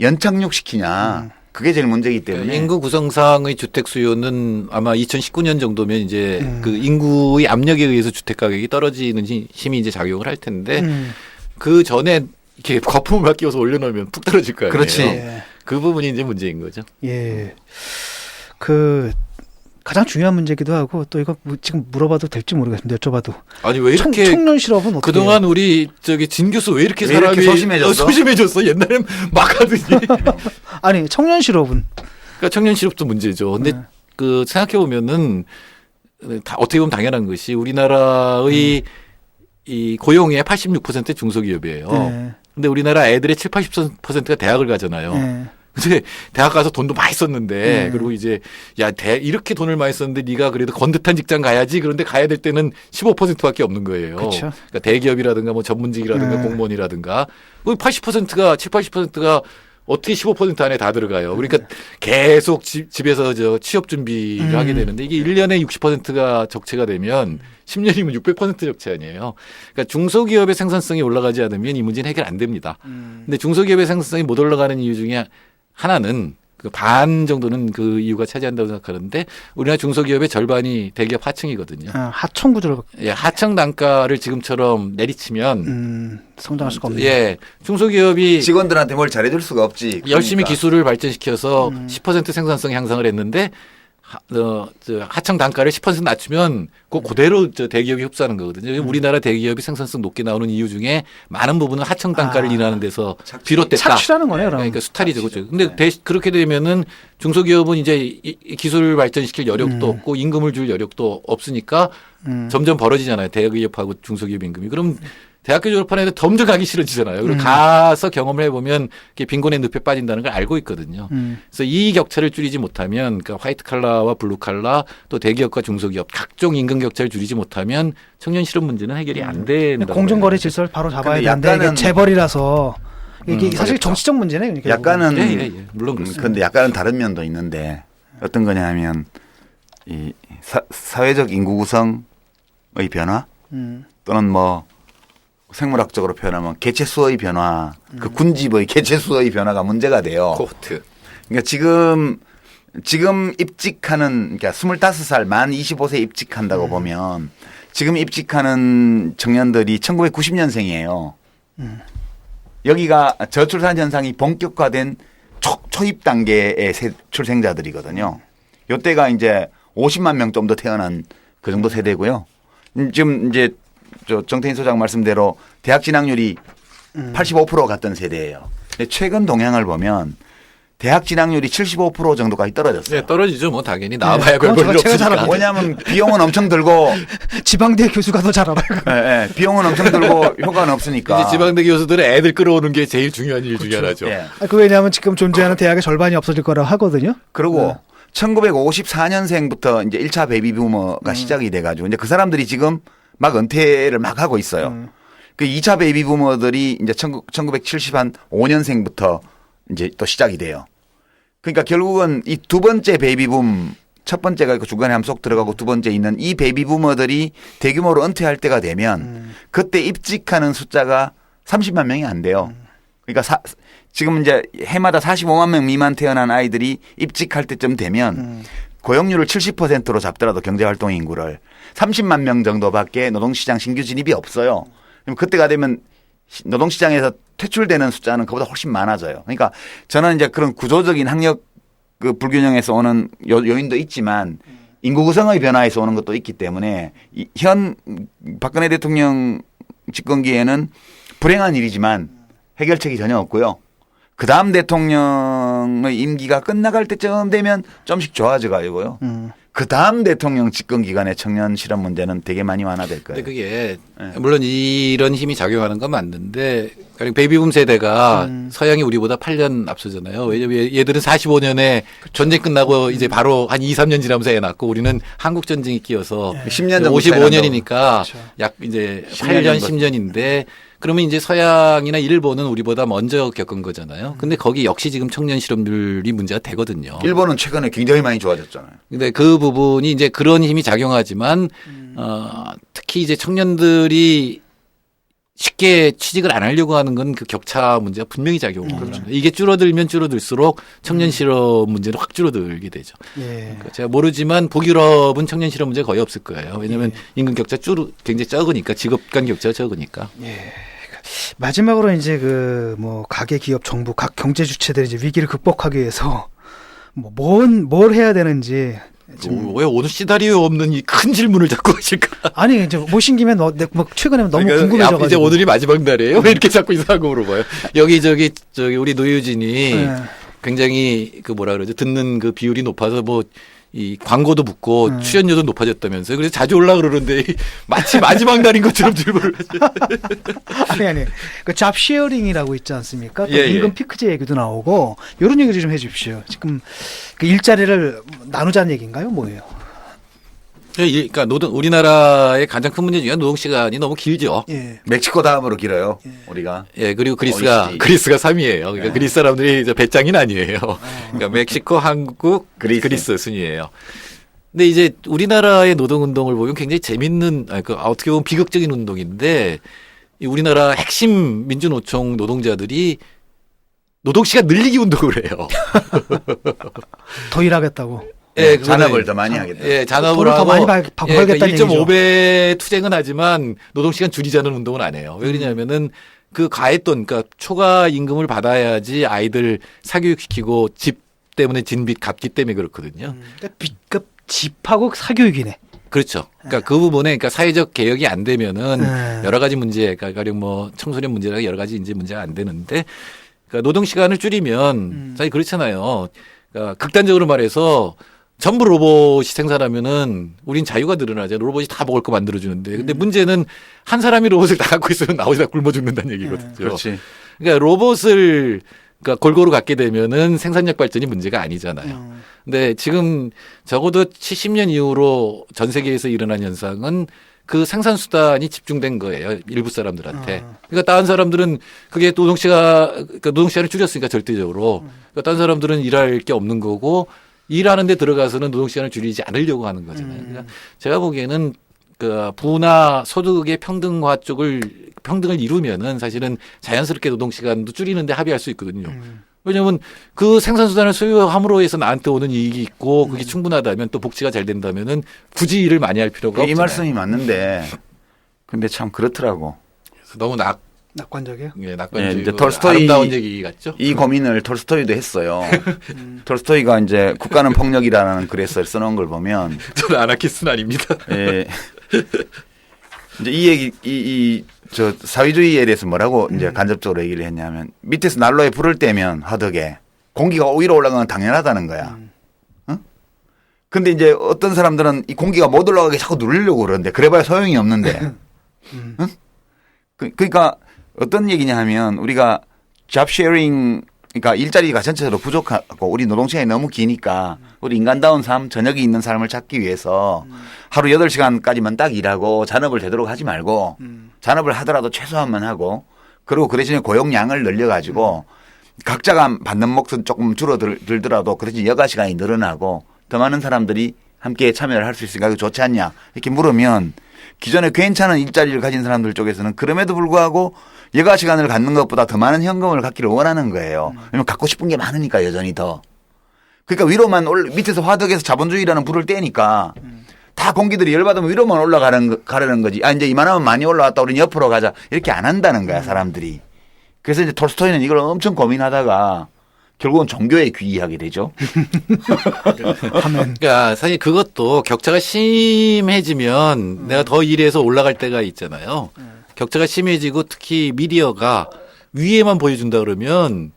연착륙시키냐. 그게 제일 문제이기 때문에. 인구 구성상의 주택 수요는 아마 2019년 정도면 이제 그 인구의 압력에 의해서 주택 가격이 떨어지는 힘이 이제 작용을 할 텐데 그 전에 이렇게 거품을 막 끼워서 올려놓으면 푹 떨어질 거 아니에요. 그렇지. 예. 그 부분이 이제 문제인 거죠. 예. 그 가장 중요한 문제기도 하고 또 이거 지금 물어봐도 될지 모르겠는데 여쭤봐도 아니 왜 이렇게 청년 실업은 어떻게 그동안 우리 진 교수 왜 이렇게 왜 사람이 이렇게 소심해졌어? 소심해졌어? 옛날엔 막 하더니. 아니 청년 실업은 그러니까 청년 실업도 문제죠. 근데 그 생각해 보면은 다 어떻게 보면 당연한 것이 우리나라의 이 고용의 86% 중소기업이에요. 네. 근데 우리나라 애들의 7, 80%가 대학을 가잖아요. 네. 근데 대학 가서 돈도 많이 썼는데 그리고 이제 야 이렇게 돈을 많이 썼는데 네가 그래도 건듯한 직장 가야지. 그런데 가야 될 때는 15%밖에 없는 거예요. 그쵸. 그러니까 대기업이라든가 뭐 전문직이라든가 공무원이라든가 80%가 80%가 어떻게 15% 안에 다 들어가요. 그러니까 계속 집에서 취업 준비를 하게 되는데 이게 1년에 60%가 적체가 되면 10년이면 600% 적체 아니에요. 그러니까 중소기업의 생산성이 올라가지 않으면 이 문제는 해결 안 됩니다. 근데 중소기업의 생산성이 못 올라가는 이유 중에 하나는 그 반 정도는 그 이유가 차지한다고 생각하는데 우리나라 중소기업의 절반이 대기업 하청이거든요. 하청 구조를 예, 하청 단가를 지금처럼 내리치면 성장할 수가 없네요. 예, 중소기업이 직원들한테 뭘 잘해줄 수가 없지. 열심히 그러니까. 기술을 발전시켜서 10% 생산성 향상을 했는데 하청 단가를 10% 낮추면 그대로 대기업이 흡수하는 거거든요. 우리나라 대기업이 생산성 높게 나오는 이유 중에 많은 부분은 하청 단가를 인하하는 데서 비롯됐다. 착취라는 거네요. 그럼. 그러니까 수탈이죠. 그렇죠. 근데 그렇게 되면은 중소기업은 이제 이 기술을 발전시킬 여력도 없고 임금을 줄 여력도 없으니까 점점 벌어지잖아요. 대기업하고 중소기업 임금이. 그럼 대학교 졸업한 애들 점점 가기 싫어지잖아요. 그리고 가서 경험을 해보면 빈곤의 늪에 빠진다는 걸 알고 있거든요. 그래서 이 격차를 줄이지 못하면 그러니까 화이트 칼라와 블루 칼라 또 대기업과 중소기업 각종 임금 격차를 줄이지 못하면 청년 실업 문제는 해결이 안 된다. 공정거래 질서를 바로 잡아야 근데 되는데 이게 약간은- 재벌이라서 이게 사실 그렇죠. 정치적 문제네. 그러니까 약간은 예. 물론 그렇습니다. 근데 약간은 다른 면도 있는데 어떤 거냐면 이 사회적 인구 구성의 변화 또는 뭐 생물학적으로 표현하면 개체 수의 변화, 그 군집의 개체 수의 변화가 문제가 돼요. 코호트. 그러니까 지금 입직하는 그러니까 25살 만 25세 입직한다고 보면 지금 입직하는 청년들이 1990년생이에요. 여기가 저출산 현상이 본격화된 초입 단계의 출생자들이거든요. 요때가 이제 50만 명 좀 더 태어난 그 정도 세대고요. 지금 이제 정태인 소장 말씀대로 대학 진학률이 85% 갔던 세대예요. 근데 최근 동향을 보면 대학 진학률이 75% 정도까지 떨어졌어요. 네, 떨어지죠. 뭐 당연히 나와봐야 그건 별볼일 제가 잘 없으니까. 알아요. 왜냐하면 비용은 엄청 들고 지방대 교수가 더 잘 알아요. 예, 비용은 엄청 들고 효과는 없으니까. 이제 지방대 교수들은 애들 끌어오는 게 제일 중요한 일 중에 하나죠. 예. 그 왜냐하면 지금 존재하는 대학의 절반이 없어질 거라고 하거든요. 그리고 1954년생부터 이제 1차 베이비 부머가 시작이 돼가지고 이제 그 사람들이 지금 막 은퇴를 막 하고 있어요. 그 2차 베이비 부머들이 이제 1975년생부터 이제 또 시작이 돼요. 그러니까 결국은 이 두 번째 베이비 붐, 첫 번째가 있고 중간에 한번 쏙 들어가고 두 번째 있는 이 베이비 부머들이 대규모로 은퇴할 때가 되면 그때 입직하는 숫자가 30만 명이 안 돼요. 그러니까 지금 이제 해마다 45만 명 미만 태어난 아이들이 입직할 때쯤 되면 고용률을 70%로 잡더라도 경제활동 인구를 30만 명 정도밖에 노동시장 신규 진입이 없어요. 그럼 그때가 되면 노동시장에서 퇴출되는 숫자는 그보다 훨씬 많아져요. 그러니까 저는 이제 그런 구조적인 학력 그 불균형에서 오는 요인도 있지만 인구 구성의 변화에서 오는 것도 있기 때문에 현 박근혜 대통령 집권기에는 불행한 일이지만 해결책이 전혀 없고요. 그 다음 대통령의 임기가 끝나갈 때쯤 되면 좀씩 좋아져가지고요. 그 다음 대통령 집권 기간에 청년 실업 문제는 되게 많이 완화될 거예요. 근데 그게 물론 이런 힘이 작용하는 건 맞는데 베이비붐 세대가 서양이 우리보다 8년 앞서잖아요. 왜냐면 얘들은 45년에 전쟁 끝나고 이제 바로 한 2, 3년 지나면서 애 낳고 우리는 한국 전쟁이 끼어서 10년 정도 55년이니까 그렇죠. 약 이제 10년 8년, 정도. 10년인데 그러면 이제 서양이나 일본은 우리보다 먼저 겪은 거잖아요. 근데 거기 역시 지금 청년 실업률이 문제가 되거든요. 일본은 최근에 굉장히 많이 좋아졌잖아요. 근데 그 부분이 이제 그런 힘이 작용하지만 특히 이제 청년들이 쉽게 취직을 안 하려고 하는 건 그 격차 문제가 분명히 작용합니다. 이게 줄어들면 줄어들수록 청년 실업 문제는 확 줄어들게 되죠. 예. 그러니까 제가 모르지만 북유럽은 청년 실업 문제 거의 없을 거예요. 왜냐하면 임금 격차 굉장히 적으니까 직업 간 격차가 적으니까. 마지막으로 이제 그 뭐 가계 기업 정부 각 경제 주체들이 이제 위기를 극복하기 위해서 뭘 해야 되는지 왜 오늘 시나리오 없는 이 큰 질문을 자꾸 하실까? 아니 이제 모신 김에 뭐 최근에 너무 그러니까 궁금해져가지고 이제 오늘이 마지막 날이에요. 왜 이렇게 자꾸 이상한 거 물어봐요? 여기 저기 우리 노유진이 네. 굉장히 그 뭐라 그러죠? 듣는 그 비율이 높아서 뭐 이 광고도 붙고 출연료도 높아졌다면서요. 그래서 자주 올라 그러는데 마치 마지막 날인 것처럼 출근을 하죠. 아니 그 잡 쉐어링이라고 있지 않습니까? 또 예, 예. 임금 피크제 얘기도 나오고 이런 얘기를 좀 해주십시오. 지금 그 일자리를 나누자는 얘기인가요? 뭐예요? 그러니까 우리나라의 가장 큰 문제 중에 노동 시간이 너무 길죠. 예. 멕시코 다음으로 길어요. 우리가. 예, 그리고 그리스가 OECD. 3위예요. 그러니까 그리스 사람들이 이제 배짱이 아니에요. 그러니까 멕시코, 한국, 그리스 순이에요. 근데 이제 우리나라의 노동 운동을 보면 굉장히 재밌는, 어떻게 보면 비극적인 운동인데, 이 우리나라 핵심 민주노총 노동자들이 노동 시간 늘리기 운동을 해요. 더 일하겠다고. 예, 잔업을 더 많이 하겠다. 예, 잔업을 돈을 더 하고 많이 벌겠다는 얘기죠. 1.5배 투쟁은 하지만 노동시간 줄이자는 운동은 안 해요. 왜 그러냐면은 그 가했돈, 그러니까 초과 임금을 받아야지 아이들 사교육시키고 집 때문에 진 빚 갚기 때문에 그렇거든요. 그러니까 집하고 사교육이네. 그렇죠. 그러니까 그 부분에 그러니까 사회적 개혁이 안 되면은 네. 여러 가지 문제, 그러니까 가령 뭐 청소년 문제나 여러 가지 이제 문제가 안 되는데, 그러니까 노동 시간을 줄이면 사실 그렇잖아요. 그러니까 극단적으로 말해서 전부 로봇이 생산하면은 우린 자유가 늘어나죠. 로봇이 다 먹을 거 만들어주는데. 근데 문제는 한 사람이 로봇을 다 갖고 있으면 나머지 다 굶어 죽는다는 얘기거든요. 그렇지. 그러니까 로봇을 그러니까 골고루 갖게 되면은 생산력 발전이 문제가 아니잖아요. 근데 지금 적어도 70년 이후로 전 세계에서 일어난 현상은 그 생산 수단이 집중된 거예요. 일부 사람들한테. 그러니까 다른 사람들은 그게 노동 시간을 줄였으니까 절대적으로. 그러니까 다른 사람들은 일할 게 없는 거고 일하는 데 들어가서는 노동 시간을 줄이지 않으려고 하는 거잖아요. 그러니까 제가 보기에는 그 부나 소득의 평등을 이루면은 사실은 자연스럽게 노동 시간도 줄이는데 합의할 수 있거든요. 왜냐하면 그 생산수단을 소유함으로 해서 나한테 오는 이익이 있고 그게 충분하다면 또 복지가 잘 된다면은 굳이 일을 많이 할 필요가 없잖아요. 이 말씀이 맞는데 근데 참 그렇더라고. 너무 낙관적이요? 낙관적이고 이제 톨스토이 아름다운 얘기 같죠. 이 고민을 톨스토이도 했어요. 톨스토이가 이제 국가는 폭력이라는 글에서 써놓은 걸 보면 저는 아나키스트는 아닙니다. 예. 이제 이 얘기 저 사회주의에 대해서 뭐라고 이제 간접적으로 얘기를 했냐면 밑에서 난로에 불을 떼면 허덕에 공기가 위로 올라가는 건 당연하다는 거야. 어? 근데 이제 어떤 사람들은 이 공기가 못 올라가게 자꾸 누르려고 그러는데 그래봐야 소용이 없는데. 응? 그러니까 어떤 얘기냐 하면 우리가 잡 쉐어링 그러니까 일자리가 전체적으로 부족하고 우리 노동시간이 너무 기니까 우리 인간다운 삶, 저녁이 있는 삶을 찾기 위해서 하루 8시간까지만 딱 일하고 잔업을 되도록 하지 말고 잔업을 하더라도 최소한만 하고 그리고 그 대신에 고용량을 늘려가지고 각자가 받는 몫은 조금 줄어들더라도 그 대신 여가 시간이 늘어나고 더 많은 사람들이 함께 참여를 할 수 있으니까 이거 좋지 않냐 이렇게 물으면 기존에 괜찮은 일자리를 가진 사람들 쪽에서는 그럼에도 불구하고 여가 시간을 갖는 것보다 더 많은 현금을 갖기를 원하는 거예요. 왜냐면 갖고 싶은 게 많으니까 여전히 더. 그러니까 위로만 밑에서 화덕에서 자본주의라는 불을 떼니까 다 공기들이 열받으면 위로만 가려는 거지. 아 이제 이만하면 많이 올라왔다 우리는 옆으로 가자 이렇게 안 한다는 거야 사람들이. 그래서 이제 톨스토이는 이걸 엄청 고민하다가 결국은 종교에 귀의하게 되죠. 그러니까 사실 그것도 격차가 심해지면 내가 더 일해서 올라갈 때가 있잖아요. 격차가 심해지고 특히 미디어가 위에만 보여준다 그러면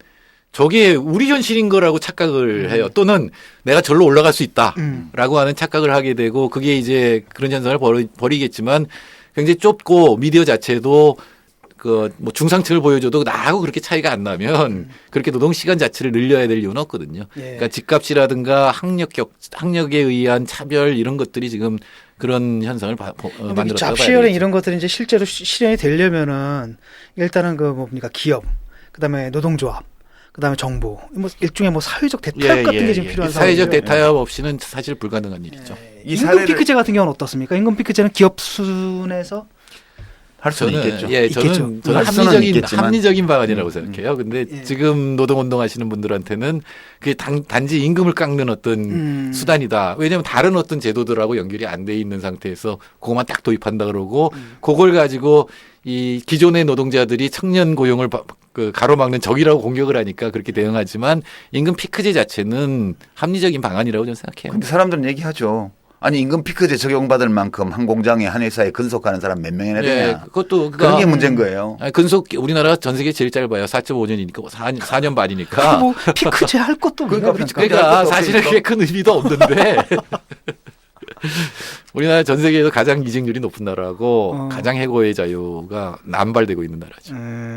저게 우리 현실인 거라고 착각을 해요. 또는 내가 절로 올라갈 수 있다라고 하는 착각을 하게 되고 그게 이제 그런 현상을 벌이겠지만 굉장히 좁고 미디어 자체도 그 뭐 중상층을 보여줘도 나하고 그렇게 차이가 안 나면 그렇게 노동 시간 자체를 늘려야 될 이유는 없거든요. 예. 그러니까 집값이라든가 학력에 의한 차별 이런 것들이 지금 그런 현상을 만들었다고 잡 봐야 쉐어링 되겠죠. 이런 것들이 이제 실제로 실현이 되려면은 일단은 그 뭡니까 기업, 그다음에 노동조합, 그다음에 정부, 뭐 일종의 뭐 사회적 대타협 같은 게 지금 필요한 사회적 상황이죠. 대타협 없이는 사실 불가능한 일이죠. 이 임금 사례를 피크제 같은 경우는 어떻습니까? 임금 피크제는 기업 수준에서 할 수는 저는 있겠죠. 저는 할 수는 있겠지만. 합리적인 방안이라고 생각해요. 근데 예. 지금 노동운동 하시는 분들한테는 그게 단지 임금을 깎는 어떤 수단이다. 왜냐하면 다른 어떤 제도들하고 연결이 안 돼 있는 상태에서 그것만 딱 도입한다 그러고 그걸 가지고 이 기존의 노동자들이 청년 고용을 가로막는 적이라고 공격을 하니까 그렇게 대응하지만 임금 피크제 자체는 합리적인 방안이라고 저는 생각해요. 근데 사람들은 얘기하죠. 아니 임금 피크제 적용받을 만큼 한 공장에 한 회사에 근속하는 사람 몇 명이나 되냐. 예, 그것도 그런 게 문제인 거예요. 아니, 근속 우리나라가 전 세계 제일 짧아요. 4.5년이니까 4년 반이니까. 뭐 피크제 할 것도 그러니까 없네. 그러니까 사실은 그게 큰 의미도 없는데. 우리나라 전 세계에서 가장 이직률이 높은 나라고 가장 해고의 자유가 남발되고 있는 나라죠.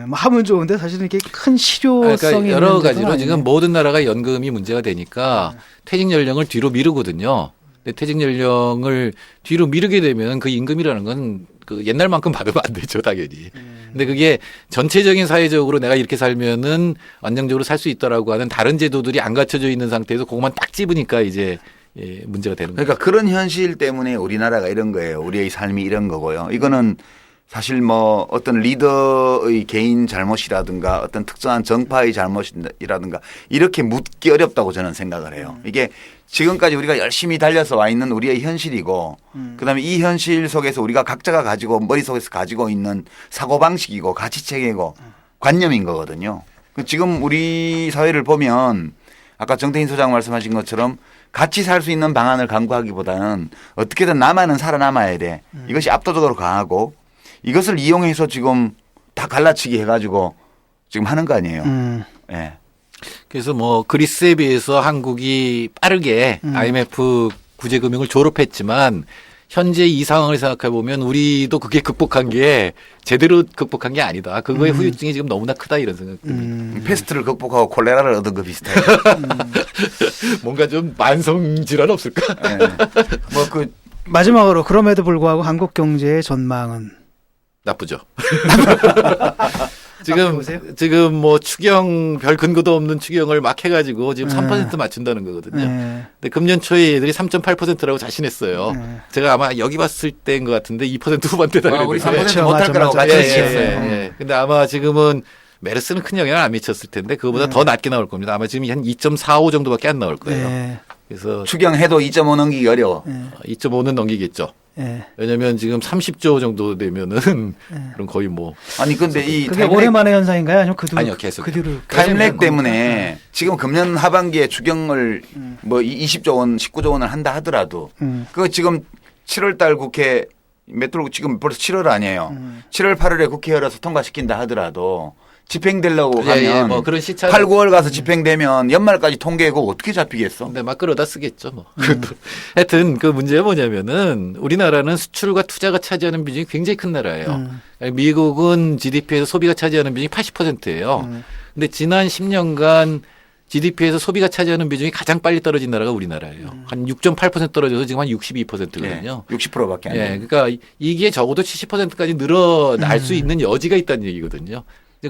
뭐 하면 좋은데 사실은 이게 큰 실효성이 그러니까 여러 있는 데도 가지로 아니네. 지금 모든 나라가 연금이 문제가 되니까 퇴직 연령을 뒤로 미루거든요. 근데 퇴직 연령을 뒤로 미루게 되면 그 임금이라는 건 그 옛날만큼 받으면 안 되죠, 당연히. 근데 그게 전체적인 사회적으로 내가 이렇게 살면은 안정적으로 살 수 있다라고 하는 다른 제도들이 안 갖춰져 있는 상태에서 그것만 딱 집으니까 이제 예, 문제가 되는 거예요. 그러니까 그런 현실 때문에 우리나라가 이런 거예요. 우리의 삶이 이런 거고요. 이거는 사실 뭐 어떤 리더의 개인 잘못이라든가 어떤 특정한 정파의 잘못이라든가 이렇게 묻기 어렵다고 저는 생각을 해요. 이게 지금까지 우리가 열심히 달려서 와 있는 우리의 현실이고 그다음에 이 현실 속에서 우리가 각자가 가지고 머릿속에서 가지고 있는 사고방식이고 가치체계고 관념인 거거든요. 지금 우리 사회를 보면 아까 정태인 소장 말씀하신 것처럼 같이 살 수 있는 방안을 강구하기보다는 어떻게든 나만은 살아남아야 돼. 이것이 압도적으로 강하고 이것을 이용해서 지금 다 갈라치기 해가지고 지금 하는 거 아니에요. 예. 그래서 뭐 그리스에 비해서 한국이 빠르게 IMF 구제금융을 졸업했지만 현재 이 상황을 생각해 보면 우리도 그게 극복한 게 제대로 극복한 게 아니다. 그거의 후유증이 지금 너무나 크다 이런 생각 듭니다. 패스트를 극복하고 콜레라를 얻은 거 비슷해요. 뭔가 좀 만성 질환 없을까? 예. 뭐그 마지막으로 그럼에도 불구하고 한국 경제의 전망은 나쁘죠. 나쁘게 보세요? 지금 뭐 추경 별 근거도 없는 추경을 막 해가지고 지금 3% 맞춘다는 거거든요. 근데 금년 초에 얘들이 3.8%라고 자신했어요. 제가 아마 여기 봤을 때인 것 같은데 2% 후반대다 우리 그랬는데. 3% 못할 거라고 같이 예, 얘기했어요. 예. 근데 아마 지금은 메르스는 큰 영향을 안 미쳤을 텐데 그거보다 더 낮게 나올 겁니다. 아마 지금 한 2.45 정도밖에 안 나올 거예요. 네. 그래서 추경해도 2.5 넘기기 어려워. 2.5는 넘기겠죠. 네. 왜냐하면 지금 30조 정도 되면은 그럼 거의 뭐 아니 근데 이 그게 올해만의 현상인가요? 아니면 그 뒤로 아니요, 계속. 그 뒤로 타임렉 때문에 지금 금년 하반기에 추경을 뭐 20조 원, 19조 원을 한다 하더라도 그거 지금 7월 달 국회 몇월 지금 벌써 7월 아니에요. 7월 8월에 국회 열어서 통과시킨다 하더라도 집행되려고 하면 뭐 그런 시차 8, 9월 가서 집행되면 연말까지 통계고 어떻게 잡히겠어? 근데 막 끌어다 쓰겠죠, 뭐. 하여튼 그 문제가 뭐냐면은 우리나라는 수출과 투자가 차지하는 비중이 굉장히 큰 나라예요. 미국은 GDP에서 소비가 차지하는 비중이 80%예요. 근데 지난 10년간 GDP에서 소비가 차지하는 비중이 가장 빨리 떨어진 나라가 우리나라예요. 한 6.8% 떨어져서 지금 한 62%거든요. 60%밖에 안 돼요. 그러니까 이게 적어도 70%까지 늘어날 수 있는 여지가 있다는 얘기거든요.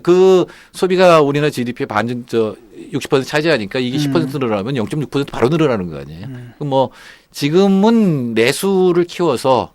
그 소비가 우리나라 GDP의 60% 차지하니까 이게 10% 늘어나면 0.6% 바로 늘어나는 거 아니에요. 그럼 뭐 지금은 내수를 키워서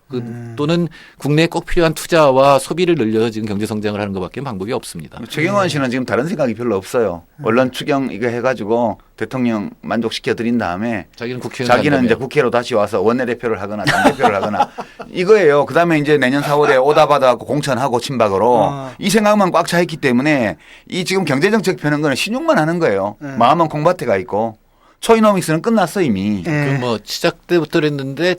또는 국내에 꼭 필요한 투자와 소비를 늘려서 지금 경제 성장을 하는 것밖에 방법이 없습니다. 최경환 씨는 지금 다른 생각이 별로 없어요. 언론 추경 이거 해가지고 대통령 만족시켜 드린 다음에 자기는 이제 국회로 다시 와서 원내대표를 하거나 당대표를 하거나 이거예요. 그다음에 이제 내년 4월에 오다 받아갖고 공천하고 친박으로 이 생각만 꽉 차 있기 때문에 이 지금 경제정책 펴는 거는 신용만 하는 거예요. 마음은 콩밭에 가 있고 초이노믹스는 끝났어 이미. 그 뭐 시작 때부터 그랬는데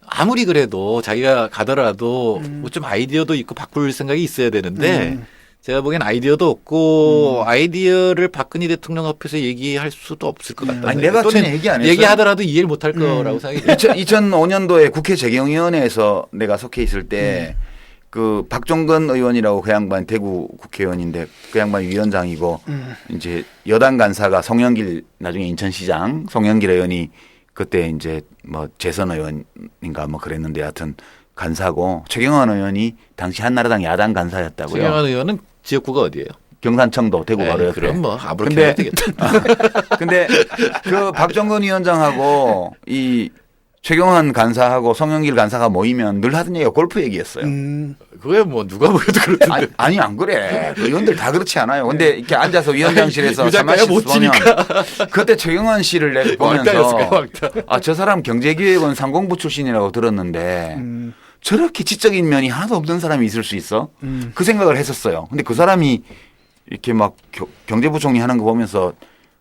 아무리 그래도 자기가 가더라도 뭐 좀 아이디어도 있고 바꿀 생각이 있어야 되는데 제가 보기엔 아이디어도 없고 아이디어를 박근혜 대통령 앞에서 얘기할 수도 없을 것 같다. 아니 내가 전에 얘기 안 했어요. 얘기하더라도 이해를 못할 거라고 생각이 들어요. 2005년도에 국회 재경위원회에서 내가 속해 있을 때 그 박종건 의원이라고 그 양반 대구 국회의원인데 그 양반 위원장이고 이제 여당 간사가 송영길 나중에 인천시장 송영길 의원이 그때 이제 뭐 재선 의원인가 뭐 그랬는데 하여튼 간사고 최경환 의원이 당시 한나라당 야당 간사였다고요. 최경환 의원은 지역구가 어디예요? 경산청도 대구 바로 옆에. 그럼 뭐 아무렇게 해야 되겠다. 근데 그 박종건 위원장하고 이 최경환 간사하고 송영길 간사가 모이면 늘 하던 얘기가 골프 얘기였어요. 그게 뭐 누가 보여도 그렇던데. 아니 안 그래. 그 의원들 다 그렇지 않아요. 근데 이렇게 앉아서 위원장실에서 유작가야 못 보면 치니까. 그때 최경환 씨를 내가 보면서 아, 저 사람 경제기획원 상공부 출신이라고 들었는데 저렇게 지적인 면이 하나도 없는 사람이 있을 수 있어? 그 생각을 했었어요. 근데 그 사람이 이렇게 막 경제부총리 하는 거 보면서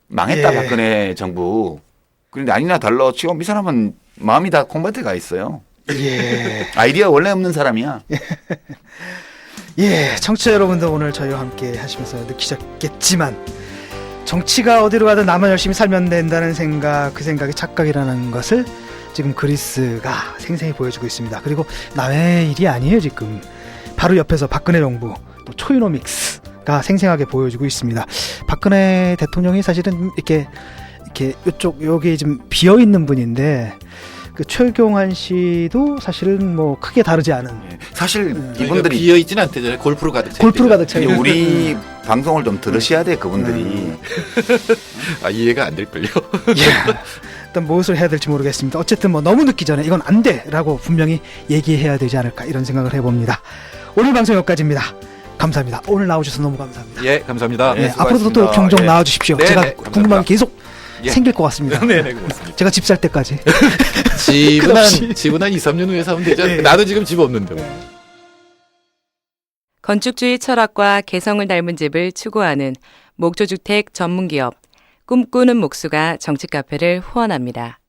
망했다 박근혜 정부. 그런데 아니나 달라 지금 이 사람은 마음이 다 콩밭에 가 있어요. 예. 아이디어 원래 없는 사람이야. 예, 청취자 여러분도 오늘 저희와 함께 하시면서 느끼셨겠지만 정치가 어디로 가든 나만 열심히 살면 된다는 생각, 그 생각이 착각이라는 것을 지금 그리스가 생생히 보여주고 있습니다. 그리고 남의 일이 아니에요. 지금 바로 옆에서 박근혜 정부 또 초이노믹스가 생생하게 보여주고 있습니다. 박근혜 대통령이 사실은 이렇게 이쪽 여기 좀 비어 있는 분인데 그 최경환 씨도 사실은 뭐 크게 다르지 않은 사실 이분들이 이분들이 비어 있진 않대잖아요. 골프로 가득 차. 골프로 가득 차 있는 우리 방송을 좀 들으셔야 돼 그분들이. 아, 이해가 안 될걸요. 야, 일단 무엇을 해야 될지 모르겠습니다. 어쨌든 뭐 너무 늦기 전에 이건 안 돼라고 분명히 얘기해야 되지 않을까 이런 생각을 해봅니다. 오늘 방송 여기까지입니다. 감사합니다. 오늘 나오셔서 너무 감사합니다. 예, 감사합니다. 네, 네, 앞으로도 또 수고하셨습니다. 종종 예. 나와주십시오. 네, 제가 네, 궁금한 감사합니다. 게 계속 예. 생길 것 같습니다. 네, 고맙습니다. 제가 집 살 때까지. 집은 한 2, 3년 후에 사면 되죠. 네. 나도 지금 집 없는데. 건축주의 철학과 개성을 닮은 집을 추구하는 목조주택 전문기업 꿈꾸는 목수가 정치 카페를 후원합니다.